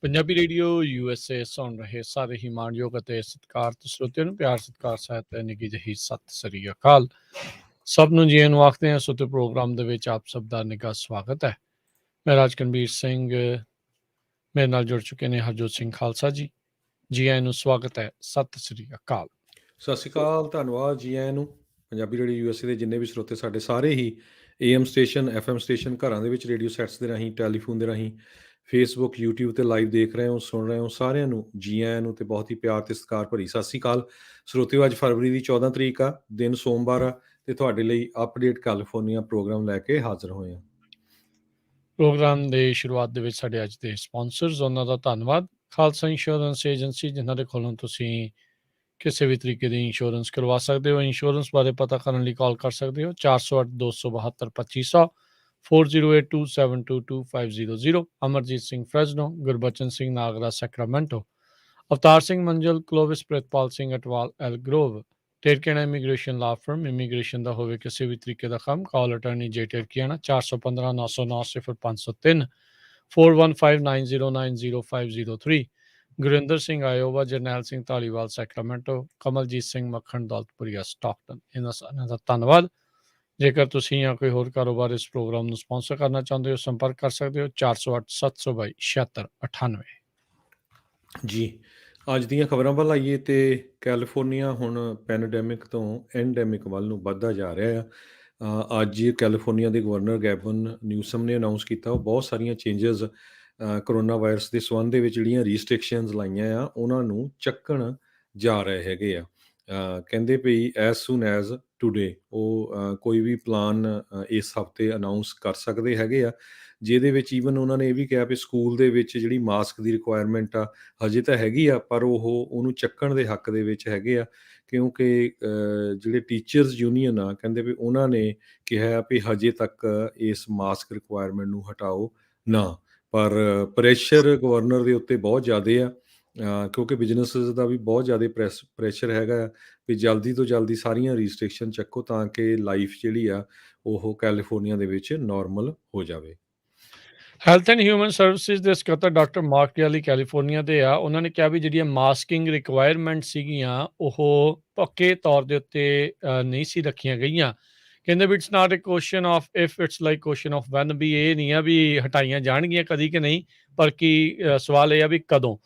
Punjabi radio USA ਸੁਣ ਰਹੇ ਸਾਰੇ ਹੀ ਮਾਣਯੋਗ ਅਤੇ ਸਤਿਕਾਰਤ ਸਰੋਤਿਆਂ ਨੂੰ ਪਿਆਰ ਸਤਿਕਾਰ ਸਹਿਤ ਤੇ ਨਿੱਘੀ ਜਿਹੀ ਸਤਿ ਸ੍ਰੀ ਅਕਾਲ। ਸਭ ਨੂੰ ਜੀ ਨੂੰ ਆਖਦੇ ਹਾਂ ਸੋਤੇ ਪ੍ਰੋਗਰਾਮ ਦੇ ਵਿੱਚ ਆਪ ਸਭ ਦਾ ਨਿੱਘਾ ਸਵਾਗਤ ਹੈ। ਮੈਂ ਰਾਜਕਨਵੀਰ ਸਿੰਘ, ਮੇਰੇ ਨਾਲ ਜੁੜ ਚੁੱਕੇ ਨੇ ਹਰਜੋਤ ਸਿੰਘ ਖਾਲਸਾ ਜੀ। ਜੀ ਆਇਆਂ ਨੂੰ ਸਵਾਗਤ ਹੈ, ਸਤਿ ਸ੍ਰੀ ਅਕਾਲ। ਸਤਿ ਸ਼੍ਰੀ ਅਕਾਲ, ਧੰਨਵਾਦ ਜੀ ਆਇਆਂ ਨੂੰ। ਪੰਜਾਬੀ ਰੇਡੀਓ ਯੂਐਸਏ ਦੇ ਜਿੰਨੇ ਵੀ ਸਰੋਤੇ ਸਾਡੇ ਸਾਰੇ ਹੀ AM ਸਟੇਸ਼ਨ FM ਸਟੇਸ਼ਨ ਘਰਾਂ ਦੇ ਵਿੱਚ ਰੇਡੀਓ ਸੈਟਸ ਦੇ ਰਾਹੀਂ, ਟੈਲੀਫੋਨ ਦੇ ਰਾਹੀਂ, ਫੇਸਬੁੱਕ YouTube ਤੇ ਲਾਈਵ ਦੇਖ ਰਹੇ ਹੋ, ਸੁਣ ਰਹੇ ਹੋ, ਸਾਰਿਆਂ ਨੂੰ ਜੀ ਆਇਆਂ ਨੂੰ ਤੇ ਬਹੁਤ ਹੀ ਪਿਆਰ ਤੇ ਸਤਿਕਾਰ ਭਰੀ ਸਤਿ ਸ਼੍ਰੀ ਅਕਾਲ। ਸਰੋਤਿਓ, ਅੱਜ ਫਰਵਰੀ ਦੀ 14 ਤਰੀਕ ਆ, ਦਿਨ ਸੋਮਵਾਰ ਆ, ਤੇ ਤੁਹਾਡੇ ਲਈ ਅਪਡੇਟ ਕੈਲੀਫੋਰਨੀਆ ਪ੍ਰੋਗਰਾਮ ਲੈ ਕੇ ਹਾਜ਼ਰ ਹੋਏ ਹਾਂ। ਪ੍ਰੋਗਰਾਮ ਦੇ ਸ਼ੁਰੂਆਤ ਦੇ ਵਿੱਚ ਸਾਡੇ ਅੱਜ ਦੇ ਸਪਾਂਸਰਸ, ਉਹਨਾਂ ਦਾ ਧੰਨਵਾਦ। ਖਾਲਸਾ ਇੰਸ਼ੋਰੈਂਸ ਏਜੰਸੀ, ਜਿਨ੍ਹਾਂ ਦੇ ਕੋਲੋਂ ਤੁਸੀਂ ਕਿਸੇ ਵੀ ਤਰੀਕੇ ਦੀ ਇੰਸ਼ੋਰੈਂਸ ਕਰਵਾ ਸਕਦੇ ਹੋ। ਇੰਸ਼ੋਰੈਂਸ ਬਾਰੇ ਪਤਾ ਕਰਨ ਲਈ ਕਾਲ ਕਰ ਸਕਦੇ ਹੋ 408-272-2500, 4082722500। Amarjit Singh Fresno, Gurbachan Singh Nagra Sacramento, Avtar Singh Manzal Clovis, Pritpal Singh Atwal Elk Grove. ਟੇਰਕੇਣਾ ਇਮੀਗ੍ਰੇਸ਼ਨ ਲਾ ਫਰਮ, ਇਮੀਗ੍ਰੇਸ਼ਨ ਦਾ ਹੋਵੇ ਕਿਸੇ ਵੀ ਤਰੀਕੇ ਦਾ ਕੰਮ, ਕਾਲ ਅਟਰਨੀ ਜੇ ਟੇਰਕੀਆਣਾ 415-909-0503, 4159090503। Gurinder Singh Iowa, Jarnail Singh Dhaliwal Sacramento, Kamaljit Singh Makhan Daulatpuria Stockton. ਇਹਨਾਂ ਸਾਰਿਆਂ ਦਾ ਧੰਨਵਾਦ। ਜੇਕਰ ਤੁਸੀਂ ਜਾਂ ਕੋਈ ਹੋਰ ਕਾਰੋਬਾਰ ਇਸ ਪ੍ਰੋਗਰਾਮ ਨੂੰ ਸਪਾਂਸਰ ਕਰਨਾ ਚਾਹੁੰਦੇ ਹੋ, ਸੰਪਰਕ ਕਰ ਸਕਦੇ ਹੋ 408-722-7698। ਜੀ, ਅੱਜ ਦੀਆਂ ਖਬਰਾਂ ਵੱਲ ਆਈਏ ਤੇ ਕੈਲੀਫੋਰਨੀਆ ਹੁਣ ਪੈਂਡੈਮਿਕ ਤੋਂ ਐਂਡੈਮਿਕ ਵੱਲ ਨੂੰ ਵੱਧਦਾ ਜਾ ਰਿਹਾ ਆ। ਅੱਜ ਕੈਲੀਫੋਰਨੀਆ ਦੇ ਗਵਰਨਰ ਗੈਵਨ ਨਿਊਸਮ ਨੇ ਅਨਾਊਂਸ ਕੀਤਾ ਉਹ ਬਹੁਤ ਸਾਰੀਆਂ ਚੇਂਜਸ ਕਰੋਨਾ ਵਾਇਰਸ ਦੇ ਸੰਬੰਧ ਦੇ ਵਿੱਚ ਜਿਹੜੀਆਂ ਰੀਸਟ੍ਰਿਕਸ਼ਨਸ ਲਾਈਆਂ ਆ ਉਹਨਾਂ ਨੂੰ ਚੱਕਣ ਜਾ ਰਹੇ ਹੈਗੇ ਆ। ਕਹਿੰਦੇ ਵੀ ਐਜ਼ ਸੂਨ ਐਜ਼ ਟੂਡੇ ਉਹ ਕੋਈ ਵੀ ਪਲਾਨ ਇਸ ਹਫਤੇ ਅਨਾਊਂਸ ਕਰ ਸਕਦੇ ਹੈਗੇ ਆ, ਜਿਹਦੇ ਵਿੱਚ ਈਵਨ ਉਹਨਾਂ ਨੇ ਇਹ ਵੀ ਕਿਹਾ ਵੀ ਸਕੂਲ ਦੇ ਵਿੱਚ ਜਿਹੜੀ ਮਾਸਕ ਦੀ ਰਿਕੁਆਇਰਮੈਂਟ ਆ ਹਜੇ ਤਾਂ ਹੈਗੀ ਆ, ਪਰ ਉਹਨੂੰ ਚੱਕਣ ਦੇ ਹੱਕ ਦੇ ਵਿੱਚ ਹੈਗੇ ਆ, ਕਿਉਂਕਿ ਜਿਹੜੇ ਟੀਚਰਸ ਯੂਨੀਅਨ ਆ ਕਹਿੰਦੇ ਵੀ ਉਹਨਾਂ ਨੇ ਕਿਹਾ ਵੀ ਹਜੇ ਤੱਕ ਇਸ ਮਾਸਕ ਰਿਕੁਆਇਰਮੈਂਟ ਨੂੰ ਹਟਾਓ ਨਾ, ਪਰ ਪ੍ਰੈਸ਼ਰ ਗਵਰਨਰ ਦੇ ਉੱਤੇ ਬਹੁਤ ਜ਼ਿਆਦਾ ਆ, ਕਿਉਂਕਿ ਬਿਜ਼ਨਸਿਸ ਦਾ ਵੀ ਬਹੁਤ ਜ਼ਿਆਦਾ ਪ੍ਰੈਸ਼ਰ ਹੈਗਾ ਆ ਵੀ ਜਲਦੀ ਤੋਂ ਜਲਦੀ ਸਾਰੀਆਂ ਰੀਸਟ੍ਰਿਕਸ਼ਨ ਚੱਕੋ ਤਾਂ ਕਿ ਲਾਈਫ ਜਿਹੜੀ ਆ ਉਹ ਕੈਲੀਫੋਰਨੀਆ ਦੇ ਵਿੱਚ ਨਾਰਮਲ ਹੋ ਜਾਵੇ। ਹੈਲਥ ਐਂਡ ਹਿਊਮਨ ਸਰਵਿਸਿਜ਼ ਦੇ ਸਕੱਤਰ ਡਾਕਟਰ ਮਾਰਕ ਗਿਆਲੀ ਕੈਲੀਫੋਰਨੀਆ ਦੇ ਆ। ਉਹਨਾਂ ਨੇ ਕਿਹਾ ਵੀ ਜਿਹੜੀਆਂ ਮਾਸਕਿੰਗ ਰਿਕੁਆਇਰਮੈਂਟ ਸੀਗੀਆਂ ਉਹ ਪੱਕੇ ਤੌਰ ਦੇ ਉੱਤੇ ਨਹੀਂ ਸੀ ਰੱਖੀਆਂ ਗਈਆਂ। ਕਹਿੰਦੇ ਵੀ it's not a question of if, it's like question of when. ਵੀ ਇਹ ਨਹੀਂ ਆ ਵੀ ਹਟਾਈਆਂ ਜਾਣਗੀਆਂ ਕਦੀ ਕਿ ਨਹੀਂ, ਪਰ ਕੀ ਸਵਾਲ ਇਹ ਆ ਵੀ ਕਦੋਂ।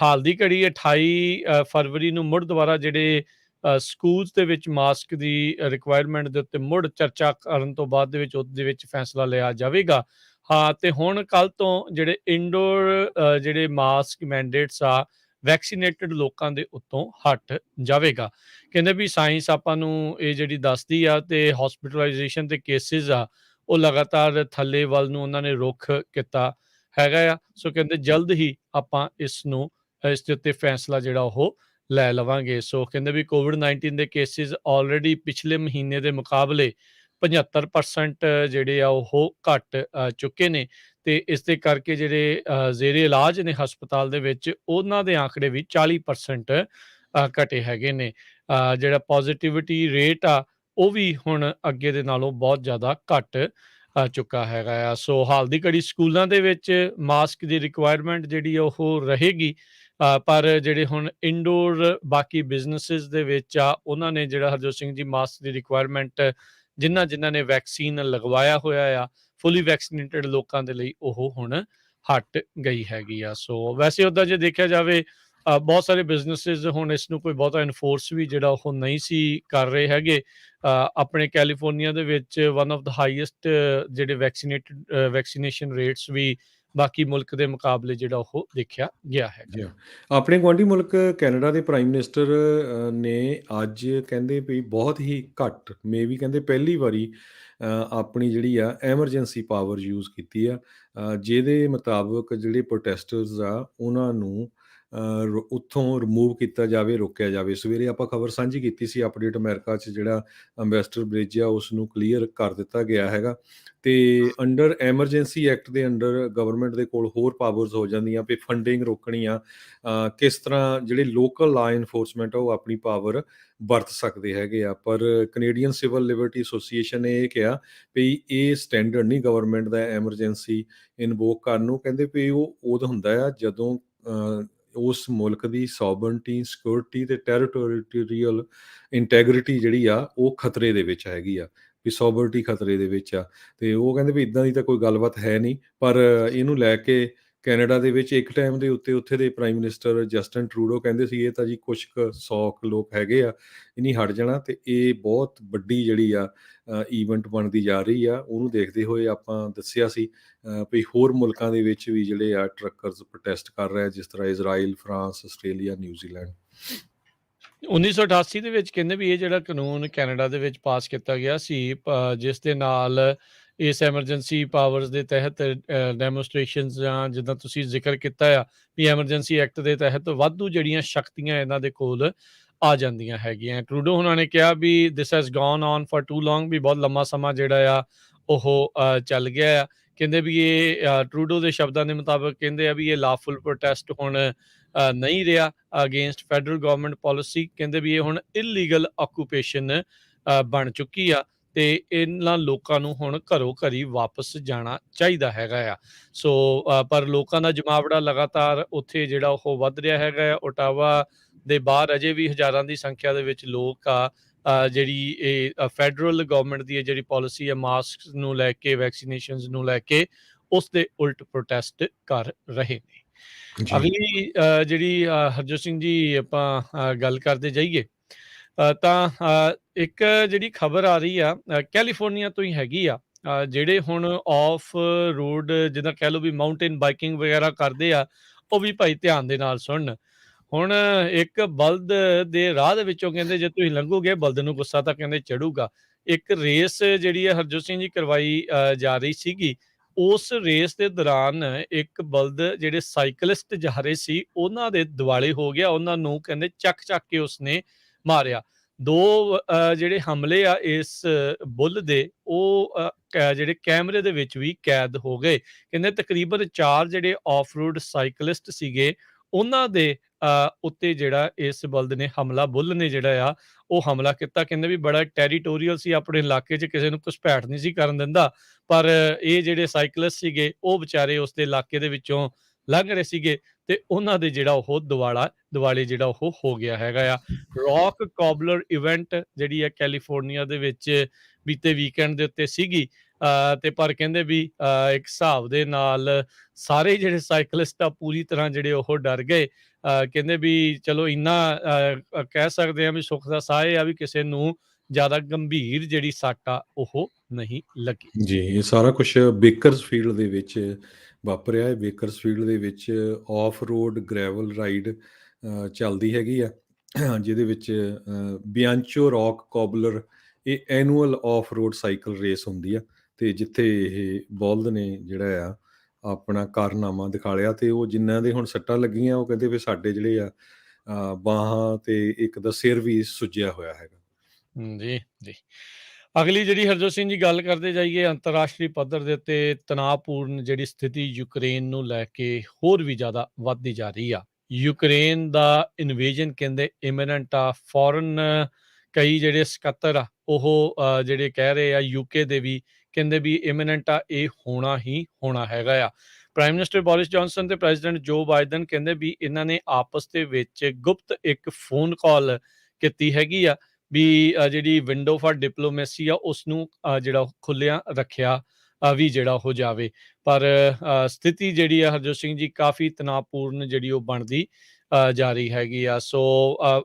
ਹਾਲ ਦੀ ਘੜੀ 28 ਫਰਵਰੀ ਨੂੰ ਮੁੜ ਦੁਬਾਰਾ ਜਿਹੜੇ ਸਕੂਲਸ ਦੇ ਵਿੱਚ ਮਾਸਕ ਦੀ ਰਿਕੁਆਇਰਮੈਂਟ ਦੇ ਉੱਤੇ ਮੁੜ ਚਰਚਾ ਕਰਨ ਤੋਂ ਬਾਅਦ ਦੇ ਵਿੱਚ ਉਹਦੇ ਵਿੱਚ ਫੈਸਲਾ ਲਿਆ ਜਾਵੇਗਾ। ਹਾਂ, ਤੇ ਹੁਣ ਕੱਲ੍ਹ ਤੋਂ ਜਿਹੜੇ ਇੰਡੋਰ ਜਿਹੜੇ ਮਾਸਕ ਮੈਂਡੇਟਸ ਆ ਵੈਕਸੀਨੇਟਡ ਲੋਕਾਂ ਦੇ ਉੱਤੋਂ ਹਟ ਜਾਵੇਗਾ। ਕਹਿੰਦੇ ਵੀ ਸਾਇੰਸ ਆਪਾਂ ਨੂੰ ਇਹ ਜਿਹੜੀ ਦੱਸਦੀ ਆ, ਤੇ ਹਸਪੀਟਲਾਈਜੇਸ਼ਨ ਦੇ ਕੇਸਿਸ ਆ ਉਹ ਲਗਾਤਾਰ ਥੱਲੇ ਵੱਲ ਨੂੰ ਉਹਨਾਂ ਨੇ ਰੁੱਖ ਕੀਤਾ ਹੈਗਾ ਆ। ਸੋ ਕਹਿੰਦੇ ਜਲਦ ਹੀ ਆਪਾਂ ਇਸ ਦੇ ਉੱਤੇ ਫੈਸਲਾ ਜਿਹੜਾ ਉਹ ਲੈ ਲਵਾਂਗੇ। ਸੋ ਕਹਿੰਦੇ ਵੀ ਕੋਵਿਡ-19 ਦੇ ਕੇਸਿਸ ਆਲਰੇਡੀ ਪਿਛਲੇ ਮਹੀਨੇ ਦੇ ਮੁਕਾਬਲੇ 75% ਜਿਹੜੇ ਆ ਉਹ ਘਟ ਚੁੱਕੇ ਨੇ, ਤੇ ਇਸ ਦੇ ਕਰਕੇ ਜਿਹੜੇ ਜ਼ੇਰੇ ਇਲਾਜ ਨੇ ਹਸਪਤਾਲ ਦੇ ਵਿੱਚ ਉਹਨਾਂ ਦੇ ਆંકੜੇ ਵੀ 40% ਘਟੇ ਹੈਗੇ ਨੇ। ਜਿਹੜਾ ਪੋਜ਼ਿਟਿਵਿਟੀ ਰੇਟ ਆ ਉਹ ਵੀ ਹੁਣ ਅੱਗੇ ਦੇ ਨਾਲੋਂ ਬਹੁਤ ਜ਼ਿਆਦਾ ਘਟ ਚੁੱਕਾ ਹੈਗਾ ਆ। ਸੋ ਹਾਲ ਦੀ ਘੜੀ ਸਕੂਲਾਂ ਦੇ ਵਿੱਚ ਮਾਸਕ ਦੀ ਰਿਕੁਆਇਰਮੈਂਟ ਜਿਹੜੀ ਉਹ ਰਹੇਗੀ, ਪਰ ਜਿਹੜੇ ਹੁਣ ਇੰਡੋਰ ਬਾਕੀ ਬਿਜ਼ਨਸਿਸ ਦੇ ਵਿੱਚ ਆ ਉਹਨਾਂ ਨੇ ਜਿਹੜਾ ਹਰਜੋਤ ਸਿੰਘ ਜੀ ਮਾਸਕ ਦੀ ਰਿਕੁਆਇਰਮੈਂਟ ਜਿਨ੍ਹਾਂ ਨੇ ਵੈਕਸੀਨ ਲਗਵਾਇਆ ਹੋਇਆ ਆ, ਫੁੱਲੀ ਵੈਕਸੀਨੇਟਡ ਲੋਕਾਂ ਦੇ ਲਈ ਉਹ ਹੁਣ ਹਟ ਗਈ ਹੈਗੀ ਆ। ਸੋ ਵੈਸੇ ਉੱਦਾਂ ਜੇ ਦੇਖਿਆ ਜਾਵੇ ਬਹੁਤ ਸਾਰੇ ਬਿਜ਼ਨਸਿਸ ਹੁਣ ਇਸ ਨੂੰ ਕੋਈ ਬਹੁਤਾ ਇਨਫੋਰਸ ਵੀ ਜਿਹੜਾ ਉਹ ਨਹੀਂ ਸੀ ਕਰ ਰਹੇ ਹੈਗੇ। ਆਪਣੇ ਕੈਲੀਫੋਰਨੀਆ ਦੇ ਵਿੱਚ ਵਨ ਆਫ ਦਾ ਹਾਈਐਸਟ ਜਿਹੜੇ ਵੈਕਸੀਨੇਸ਼ਨ ਰੇਟਸ ਵੀ ਬਾਕੀ ਮੁਲਕ ਦੇ ਮੁਕਾਬਲੇ ਜਿਹੜਾ ਉਹ ਦੇਖਿਆ ਗਿਆ ਹੈਗਾ। ਆਪਣੇ ਗੁਆਂਢੀ ਮੁਲਕ ਕੈਨੇਡਾ ਦੇ ਪ੍ਰਾਈਮ ਮਿਨਿਸਟਰ ਨੇ ਅੱਜ ਕਹਿੰਦੇ ਵੀ ਬਹੁਤ ਹੀ ਘੱਟ, ਮੇ ਵੀ ਕਹਿੰਦੇ ਪਹਿਲੀ ਵਾਰੀ ਆਪਣੀ ਜਿਹੜੀ ਆ ਐਮਰਜੈਂਸੀ ਪਾਵਰ ਯੂਜ਼ ਕੀਤੀ ਆ, ਜਿਹਦੇ ਮੁਤਾਬਕ ਜਿਹੜੇ ਪ੍ਰੋਟੈਸਟਰਸ ਆ ਉਹਨਾਂ ਨੂੰ ਉੱਥੋਂ ਰਿਮੂਵ ਕੀਤਾ ਜਾਵੇ, ਰੋਕਿਆ ਜਾਵੇ। ਸਵੇਰੇ ਆਪਾਂ ਖਬਰ ਸਾਂਝੀ ਕੀਤੀ ਸੀ ਅਪਡੇਟ ਅਮਰੀਕਾ 'ਚ, ਜਿਹੜਾ ਅੰਬੈਸਡਰ ਬ੍ਰਿਜ ਆ ਉਸ ਨੂੰ ਕਲੀਅਰ ਕਰ ਦਿੱਤਾ ਗਿਆ ਹੈਗਾ, ਤੇ ਅੰਡਰ ਐਮਰਜੈਂਸੀ ਐਕਟ ਦੇ ਅੰਡਰ ਗਵਰਨਮੈਂਟ ਦੇ ਕੋਲ ਹੋਰ ਪਾਵਰਸ ਹੋ ਜਾਂਦੀਆਂ ਵੀ ਫੰਡਿੰਗ ਰੋਕਣੀ ਆ, ਕਿਸ ਤਰ੍ਹਾਂ ਜਿਹੜੇ ਲੋਕਲ ਲਾ ਇਨਫੋਰਸਮੈਂਟ ਆ ਉਹ ਆਪਣੀ ਪਾਵਰ ਵਰਤ ਸਕਦੇ ਹੈਗੇ ਆ। ਪਰ ਕੈਨੇਡੀਅਨ ਸਿਵਲ ਲਿਬਰਟੀ ਐਸੋਸੀਏਸ਼ਨ ਨੇ ਇਹ ਕਿਹਾ ਵੀ ਇਹ ਸਟੈਂਡਰਡ ਨਹੀਂ ਗਵਰਨਮੈਂਟ ਦਾ ਐਮਰਜੈਂਸੀ ਇਨਵੋਕ ਕਰਨ ਨੂੰ। ਕਹਿੰਦੇ ਵੀ ਉਹ ਉਦੋਂ ਹੁੰਦਾ ਆ ਜਦੋਂ ਉਸ ਮੁਲਕ ਦੀ ਸੋਵਰਨਟੀ, ਸਿਕਿਉਰਿਟੀ ਤੇ ਟੈਰੀਟੋਰੀਅਲ ਇੰਟੈਗਰਿਟੀ ਜਿਹੜੀ ਆ ਉਹ ਖਤਰੇ ਦੇ ਵਿੱਚ ਹੈਗੀ ਆ, ਵੀ ਸੋਵਰਨਟੀ ਖਤਰੇ ਦੇ ਵਿੱਚ ਆ। ਤੇ ਉਹ ਕਹਿੰਦੇ ਵੀ ਇਦਾਂ ਦੀ ਤਾਂ ਕੋਈ ਗੱਲਬਾਤ ਹੈ ਨਹੀਂ। ਪਰ ਇਹਨੂੰ ਲੈ ਕੇ ਕੈਨੇਡਾ ਦੇ ਵਿੱਚ ਇੱਕ ਟਾਈਮ ਦੇ ਉੱਤੇ ਉੱਥੇ ਦੇ ਪ੍ਰਾਈਮ ਮਿਨਿਸਟਰ ਜਸਟਿਨ ਟਰੂਡੋ ਕਹਿੰਦੇ ਸੀ ਇਹ ਤਾਂ ਜੀ ਕੁਛ ਕੁ 100 ਕੁ ਲੋਕ ਹੈਗੇ ਆ, ਇਹ ਨਹੀਂ ਹਟ ਜਾਣਾ। ਤੇ ਇਹ ਬਹੁਤ ਵੱਡੀ ਜਿਹੜੀ ਆ ਈਵੈਂਟ ਬਣਦੀ ਜਾ ਰਹੀ ਆ। ਉਹਨੂੰ ਦੇਖਦੇ ਹੋਏ ਆਪਾਂ ਦੱਸਿਆ ਸੀ ਵੀ ਹੋਰ ਮੁਲਕਾਂ ਦੇ ਵਿੱਚ ਵੀ ਜਿਹੜੇ ਆ ਟਰੱਕਰਸ ਪ੍ਰੋਟੈਸਟ ਕਰ ਰਹੇ ਆ, ਜਿਸ ਤਰ੍ਹਾਂ ਇਜ਼ਰਾਈਲ, ਫਰਾਂਸ, ਆਸਟ੍ਰੇਲੀਆ, ਨਿਊਜ਼ੀਲੈਂਡ। 1988 ਦੇ ਵਿੱਚ ਕਹਿੰਦੇ ਵੀ ਇਹ ਜਿਹੜਾ ਕਾਨੂੰਨ ਕੈਨੇਡਾ ਦੇ ਵਿੱਚ ਪਾਸ ਕੀਤਾ ਗਿਆ ਸੀ, ਜਿਸ ਦੇ ਨਾਲ ਇਸ ਐਮਰਜੈਂਸੀ ਪਾਵਰਸ ਦੇ ਤਹਿਤ ਡੈਮੋਸਟ੍ਰੇਸ਼ਨਸ ਜਾਂ ਜਿੱਦਾਂ ਤੁਸੀਂ ਜ਼ਿਕਰ ਕੀਤਾ ਆ ਵੀ ਐਮਰਜੈਂਸੀ ਐਕਟ ਦੇ ਤਹਿਤ ਵਾਧੂ ਜਿਹੜੀਆਂ ਸ਼ਕਤੀਆਂ ਇਹਨਾਂ ਦੇ ਕੋਲ ਆ ਜਾਂਦੀਆਂ ਹੈਗੀਆਂ। ਟਰੂਡੋ ਉਹਨਾਂ ਨੇ ਕਿਹਾ ਵੀ this has gone on for too long, ਵੀ ਬਹੁਤ ਲੰਮਾ ਸਮਾਂ ਜਿਹੜਾ ਆ ਉਹ ਚੱਲ ਗਿਆ ਆ। ਕਹਿੰਦੇ ਵੀ ਇਹ ਟਰੂਡੋ ਦੇ ਸ਼ਬਦਾਂ ਦੇ ਮੁਤਾਬਕ ਕਹਿੰਦੇ ਆ ਵੀ ਇਹ ਲਾਫੁਲ ਪ੍ਰੋਟੈਸਟ ਹੁਣ ਨਹੀਂ ਰਿਹਾ ਅਗੇਂਸਟ ਫੈਡਰਲ ਗਵਰਨਮੈਂਟ ਪਾਲਿਸੀ। ਕਹਿੰਦੇ ਵੀ ਇਹ ਹੁਣ ਇਲੀਗਲ ਆਕੂਪੇਸ਼ਨ ਬਣ ਚੁੱਕੀ ਆ ਤੇ ਇਹਨਾਂ ਲੋਕਾਂ ਨੂੰ ਹੁਣ ਘਰੋਂ ਘਰੀ ਵਾਪਸ ਜਾਣਾ ਚਾਹੀਦਾ ਹੈਗਾ ਆ। ਸੋ ਪਰ ਲੋਕਾਂ ਦਾ ਜਮਾਵੜਾ ਲਗਾਤਾਰ ਉੱਥੇ ਜਿਹੜਾ ਉਹ ਵੱਧ ਰਿਹਾ ਹੈਗਾ ਆ। ਓਟਾਵਾ ਦੇ ਬਾਹਰ ਅਜੇ ਵੀ ਹਜ਼ਾਰਾਂ ਦੀ ਸੰਖਿਆ ਦੇ ਵਿੱਚ ਲੋਕ ਆ ਜਿਹੜੀ ਇਹ ਫੈਡਰਲ ਗਵਰਨਮੈਂਟ ਦੀ ਜਿਹੜੀ ਪਾਲਿਸੀ ਹੈ ਮਾਸਕ ਨੂੰ ਲੈ ਕੇ, ਵੈਕਸੀਨੇਸ਼ਨਸ ਨੂੰ ਲੈ ਕੇ, ਉਸ ਦੇ ਉਲਟ ਪ੍ਰੋਟੈਸਟ ਕਰ ਰਹੇ ਨੇ। ਜੀ ਅਗਲੀ ਜਿਹੜੀ ਹਰਜੋਤ ਸਿੰਘ ਜੀ ਆਪਾਂ ਗੱਲ ਕਰਦੇ ਜਾਈਏ ਤਾਂ ਇੱਕ ਜਿਹੜੀ ਖਬਰ ਆ ਰਹੀ ਆ ਕੈਲੀਫੋਰਨੀਆ ਤੋਂ ਹੀ ਹੈਗੀ ਆ। ਜਿਹੜੇ ਹੁਣ ਆਫ ਰੋਡ ਜਿੱਦਾਂ ਕਹਿ ਲਓ ਵੀ ਮਾਊਂਟੇਨ ਬਾਈਕਿੰਗ ਵਗੈਰਾ ਕਰਦੇ ਆ, ਉਹ ਵੀ ਭਾਈ ਧਿਆਨ ਦੇ ਨਾਲ ਸੁਣਨ। ਹੁਣ ਇੱਕ ਬਲਦ ਦੇ ਰਾਹ ਦੇ ਵਿੱਚੋਂ ਕਹਿੰਦੇ ਜੇ ਤੁਸੀਂ ਲੰਘੋਗੇ ਬਲਦ ਨੂੰ ਗੁੱਸਾ ਤਾਂ ਕਹਿੰਦੇ ਚੜੂਗਾ। ਇੱਕ ਰੇਸ ਜਿਹੜੀ ਹੈ ਹਰਜੋਤ ਸਿੰਘ ਜੀ ਕਰਵਾਈ ਜਾ ਰਹੀ ਸੀਗੀ। ਉਸ ਰੇਸ ਦੇ ਦੌਰਾਨ ਇੱਕ ਬਲਦ ਜਿਹੜੇ ਸਾਈਕਲਿਸਟ ਜਾ ਰਹੇ ਸੀ ਉਹਨਾਂ ਦੇ ਦੁਆਲੇ ਹੋ ਗਿਆ। ਉਹਨਾਂ ਨੂੰ ਕਹਿੰਦੇ ਚੱਕ ਕੇ ਉਸਨੇ ਮਾਰਿਆ। ਦੋ ਜਿਹੜੇ ਹਮਲੇ ਆ ਇਸ ਬੁੱਲ ਦੇ ਉਹ ਜਿਹੜੇ ਕੈਮਰੇ ਦੇ ਵਿੱਚ ਵੀ ਕੈਦ ਹੋ ਗਏ। ਕਹਿੰਦੇ ਤਕਰੀਬਨ 4 ਜਿਹੜੇ ਆਫ ਰੋਡ ਸਾਈਕਲਿਸਟ ਸੀਗੇ ਉਹਨਾਂ ਦੇ ਉੱਤੇ ਜਿਹੜਾ ਇਸ ਬਲਦ ਨੇ ਬੁੱਲ ਨੇ ਜਿਹੜਾ ਆ ਉਹ ਹਮਲਾ ਕੀਤਾ। ਕਹਿੰਦੇ ਵੀ ਬੜਾ ਟੈਰੀਟੋਰੀਅਲ ਸੀ, ਆਪਣੇ ਇਲਾਕੇ 'ਚ ਕਿਸੇ ਨੂੰ ਘੁਸਪੈਠ ਨਹੀਂ ਸੀ ਕਰਨ ਦਿੰਦਾ। ਪਰ ਇਹ ਜਿਹੜੇ ਸਾਈਕਲਿਸਟ ਸੀਗੇ ਉਹ ਵਿਚਾਰੇ ਉਸ ਦੇ ਇਲਾਕੇ ਦੇ ਵਿੱਚੋਂ ਲੰਘ ਰਹੇ ਸੀਗੇ ਤੇ ਉਹਨਾਂ ਦੇ ਜਿਹੜਾ ਉਹ ਦੁਆਲੇ ਜਿਹੜਾ ਉਹ ਹੋ ਗਿਆ ਹੈਗਾ ਆ। ਰੌਕ ਕੌਬਲਰ ਇਵੈਂਟ ਜਿਹੜੀ ਹੈ ਕੈਲੀਫੋਰਨੀਆ ਦੇ ਵਿੱਚ ਬੀਤੇ ਵੀਕਐਂਡ ਦੇ ਉੱਤੇ ਸੀਗੀ। ਤੇ ਪਰ ਕਹਿੰਦੇ ਵੀ ਇੱਕ ਹਿਸਾਬ ਦੇ ਨਾਲ ਸਾਰੇ ਜਿਹੜੇ ਸਾਈਕਲਿਸਟ ਆ ਪੂਰੀ ਤਰ੍ਹਾਂ ਜਿਹੜੇ ਉਹ ਡਰ ਗਏ। ਕਹਿੰਦੇ ਵੀ ਚਲੋ ਇੰਨਾ ਕਹਿ ਸਕਦੇ ਆ ਵੀ ਸੁੱਖ ਦਾ ਸਾਹ ਆ ਵੀ ਕਿਸੇ ਨੂੰ ਜ਼ਿਆਦਾ ਗੰਭੀਰ ਜਿਹੜੀ ਸੱਟ ਆ ਉਹ ਨਹੀਂ ਲੱਗੀ। ਜੀ, ਇਹ ਸਾਰਾ ਕੁਛ ਬੇਕਰਸਫੀਲਡ ਦੇ ਵਿੱਚ ਵਾਪਰਿਆ ਹੈ। ਬੇਕਰਸਫੀਲਡ ਦੇ ਵਿੱਚ ਆਫ ਰੋਡ ਗ੍ਰੈਵਲ ਰਾਈਡ ਚੱਲਦੀ ਹੈਗੀ ਆ, ਜਿਹਦੇ ਵਿੱਚ ਬਿਆਂਚੋ ਰੌਕ ਕੌਬਲਰ ਇਹ annual of road cycle race ਹੁੰਦੀ ਆ। ਤੇ ਜਿੱਥੇ ਇਹ ਬਲਦ ਨੇ ਜਿਹੜਾ ਆ ਆਪਣਾ ਕਾਰਨਾਮਾ ਦਿਖਾ ਲਿਆ, ਤੇ ਉਹ ਜਿਨ੍ਹਾਂ ਦੇ ਹੁਣ ਸੱਟਾਂ ਲੱਗੀਆਂ ਉਹ ਕਹਿੰਦੇ ਵੀ ਸਾਡੇ ਜਿਹੜੇ ਆ ਬਾਹਾਂ ਤੇ ਇੱਕ ਦਾ ਸਿਰ ਵੀ ਸੁੱਜਿਆ ਹੋਇਆ ਹੈਗਾ। ਜੀ ਜੀ। ਅਗਲੀ ਜਿਹੜੀ ਹਰਜੋਤ ਸਿੰਘ ਜੀ ਗੱਲ ਕਰਦੇ ਜਾਈਏ ਅੰਤਰਰਾਸ਼ਟਰੀ ਪੱਧਰ ਦੇ ਉੱਤੇ ਤਣਾਅਪੂਰਨ ਜਿਹੜੀ ਸਥਿਤੀ ਯੂਕਰੇਨ ਨੂੰ ਲੈ ਕੇ ਹੋਰ ਵੀ ਜ਼ਿਆਦਾ ਵੱਧਦੀ ਜਾ ਰਹੀ ਆ। ਯੂਕਰੇਨ ਦਾ ਇਨਵੇਜਨ ਕਹਿੰਦੇ ਇਮੀਨੈਂਟ ਆ। ਫੋਰਨ ਕਈ ਜਿਹੜੇ ਸਕੱਤਰ ਆ ਉਹ ਜਿਹੜੇ ਕਹਿ ਰਹੇ ਆ ਯੂਕੇ ਦੇ ਵੀ ਕਹਿੰਦੇ ਵੀ ਇਮੀਨੈਂਟ ਆ, ਇਹ ਹੋਣਾ ਹੀ ਹੋਣਾ ਹੈਗਾ ਆ। ਪ੍ਰਾਈਮ ਮਿਨਿਸਟਰ ਬੋਰਿਸ ਜੌਨਸਨ ਤੇ ਪ੍ਰੈਜ਼ੀਡੈਂਟ ਜੋ ਬਾਈਡਨ ਕਹਿੰਦੇ ਵੀ ਇਹਨਾਂ ਨੇ ਆਪਸ ਦੇ ਵਿੱਚ ਗੁਪਤ ਇੱਕ ਫੋਨ ਕਾਲ ਕੀਤੀ ਹੈਗੀ ਆ ਵੀ ਜਿਹੜੀ ਵਿੰਡੋ ਫਾਰ ਡਿਪਲੋਮੈਸੀ ਆ ਉਸ ਨੂੰ ਜਿਹੜਾ ਖੁੱਲਿਆ ਰੱਖਿਆ ਵੀ ਜਿਹੜਾ ਹੋ ਜਾਵੇ। ਪਰ ਸਥਿਤੀ ਜਿਹੜੀ ਆ ਹਰਜੋਤ ਸਿੰਘ ਜੀ ਕਾਫੀ ਤਣਾਅਪੂਰਨ ਜਿਹੜੀ ਉਹ ਬਣਦੀ ਜਾ ਰਹੀ ਹੈਗੀ ਆ। ਸੋ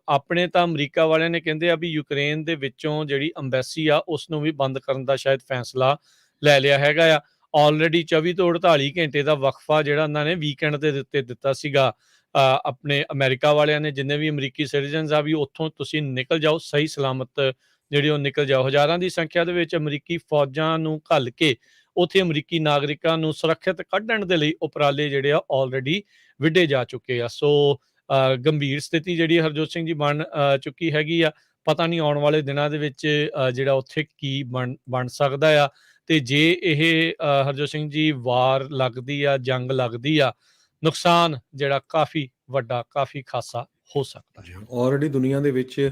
ਆਪਣੇ ਤਾਂ ਅਮਰੀਕਾ ਵਾਲਿਆਂ ਨੇ ਕਹਿੰਦੇ ਆ ਵੀ ਯੂਕਰੇਨ ਦੇ ਵਿੱਚੋਂ ਜਿਹੜੀ ਅੰਬੈਸੀ ਆ ਉਸ ਨੂੰ ਵੀ ਬੰਦ ਕਰਨ ਦਾ ਸ਼ਾਇਦ ਫੈਸਲਾ ਲੈ ਲਿਆ ਹੈਗਾ ਆ। ਆਲਰੇਡੀ 24 ਤੋਂ 48 ਘੰਟੇ ਦਾ ਵਕਫਾ ਜਿਹੜਾ ਉਹਨਾਂ ਨੇ ਵੀਕਐਂਡ ਦੇ ਉੱਤੇ ਦਿੱਤਾ ਸੀਗਾ ਆਪਣੇ ਅਮਰੀਕਾ ਵਾਲਿਆਂ ਨੇ। ਜਿੰਨੇ ਵੀ ਅਮਰੀਕੀ ਸਿਟੀਜ਼ਨਸ ਆ ਵੀ ਉੱਥੋਂ ਤੁਸੀਂ ਨਿਕਲ ਜਾਓ, ਸਹੀ ਸਲਾਮਤ ਜਿਹੜੇ ਉਹ ਨਿਕਲ ਜਾਓ। ਹਜ਼ਾਰਾਂ ਦੀ ਸੰਖਿਆ ਦੇ ਵਿੱਚ ਅਮਰੀਕੀ ਫੌਜਾਂ ਨੂੰ ਘੱਲ ਕੇ ਉੱਥੇ ਅਮਰੀਕੀ ਨਾਗਰਿਕਾਂ ਨੂੰ ਸੁਰੱਖਿਅਤ ਕੱਢਣ ਦੇ ਲਈ ਉਪਰਾਲੇ ਜਿਹੜੇ ਆ ਆਲਰੇਡੀ ਵਿੱਢੇ ਜਾ ਚੁੱਕੇ ਆ। ਸੋ ਗੰਭੀਰ ਸਥਿਤੀ ਜਿਹੜੀ ਹਰਜੋਤ ਸਿੰਘ ਜੀ ਬਣ ਚੁੱਕੀ ਹੈਗੀ ਆ। ਪਤਾ ਨਹੀਂ ਆਉਣ ਵਾਲੇ ਦਿਨਾਂ ਦੇ ਵਿੱਚ ਜਿਹੜਾ ਉੱਥੇ ਕੀ ਬਣ ਸਕਦਾ ਆ। ਤੇ ਜੇ ਇਹ ਹਰਜੋਤ ਸਿੰਘ ਜੀ ਵਾਰ ਲੱਗਦੀ ਆ, ਜੰਗ ਲੱਗਦੀ ਆ, ਨੁਕਸਾਨ ਜਿਹੜਾ ਕਾਫੀ ਵੱਡਾ, ਕਾਫੀ ਖਾਸਾ ਹੋ ਸਕਦਾ ਜੀ, ਆ। ਆਲਰੇਡੀ ਦੁਨੀਆ ਦੇ ਵਿੱਚ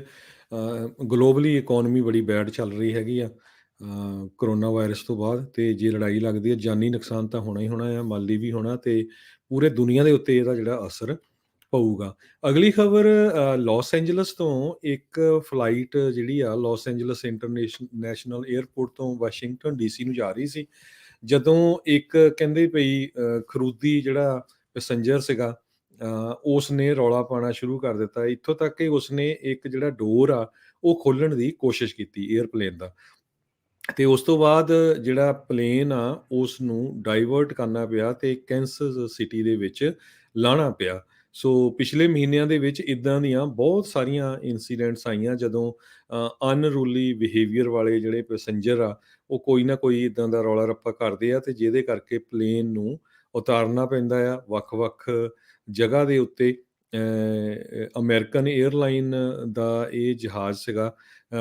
ਗਲੋਬਲੀ ਇਕੋਨਮੀ ਬੜੀ ਬੈਡ ਚੱਲ ਰਹੀ ਹੈਗੀ ਆ ਕਰੋਨਾ ਵਾਇਰਸ ਤੋਂ ਬਾਅਦ। ਤੇ ਜੇ ਲੜਾਈ ਲੱਗਦੀ ਹੈ, ਜਾਨੀ ਨੁਕਸਾਨ ਤਾਂ ਹੋਣਾ ਹੀ ਹੋਣਾ ਆ, ਮਾਲੀ ਵੀ ਹੋਣਾ, ਤੇ ਪੂਰੇ ਦੁਨੀਆ ਦੇ ਉੱਤੇ ਇਹਦਾ ਜਿਹੜਾ ਅਸਰ ਪਊਗਾ। ਅਗਲੀ ਖਬਰ ਲਾਸ ਐਂਜਲਸ ਤੋਂ ਇੱਕ ਫਲਾਈਟ ਜਿਹੜੀ ਆ ਲਾਸ ਐਂਜਲਸ ਨੈਸ਼ਨਲ 에ਅਰਪੋਰਟ ਤੋਂ ਵਾਸ਼ਿੰਗਟਨ ਡੀਸੀ ਨੂੰ ਜਾ ਰਹੀ ਸੀ, ਜਦੋਂ ਇੱਕ ਕਹਿੰਦੇ ਪਈ ਖਰੂਦੀ ਜਿਹੜਾ ਪੈਸੰਜਰ ਸੀਗਾ ਉਸ ਨੇ ਰੌਲਾ ਪਾਉਣਾ ਸ਼ੁਰੂ ਕਰ ਦਿੱਤਾ। ਇੱਥੋਂ ਤੱਕ ਕਿ ਉਸਨੇ ਇੱਕ ਜਿਹੜਾ ਡੋਰ ਆ ਉਹ ਖੋਲ੍ਹਣ ਦੀ ਕੋਸ਼ਿਸ਼ ਕੀਤੀ ਏਅਰਪਲੇਨ ਦਾ, ਤੇ ਉਸ ਤੋਂ ਬਾਅਦ ਜਿਹੜਾ ਪਲੇਨ ਆ ਉਸ ਨੂੰ ਡਾਇਵਰਟ ਕਰਨਾ ਪਿਆ ਤੇ ਕੈਂਸਸ ਸਿਟੀ ਦੇ ਵਿੱਚ ਲਾਉਣਾ ਪਿਆ। ਸੋ ਪਿਛਲੇ ਮਹੀਨਿਆਂ ਦੇ ਵਿੱਚ ਇੱਦਾਂ ਦੀਆਂ ਬਹੁਤ ਸਾਰੀਆਂ ਇਨਸੀਡੈਂਟਸ ਆਈਆਂ, ਜਦੋਂ ਅਨਰੂਲੀ ਬਿਹੇਵੀਅਰ ਵਾਲੇ ਜਿਹੜੇ ਪੈਸੰਜਰ ਆ ਉਹ ਕੋਈ ਨਾ ਕੋਈ ਇੱਦਾਂ ਦਾ ਰੌਲਾ ਰੱਪਾ ਕਰਦੇ ਆ, ਤੇ ਜਿਹਦੇ ਕਰਕੇ ਪਲੇਨ ਨੂੰ ਉਤਾਰਨਾ ਪੈਂਦਾ ਆ ਵੱਖ-ਵੱਖ ਜਗ੍ਹਾ ਦੇ ਉੱਤੇ। ਅਮਰੀਕਨ ਏਅਰਲਾਈਨ ਦਾ ਇਹ ਜਹਾਜ਼ ਸੀਗਾ,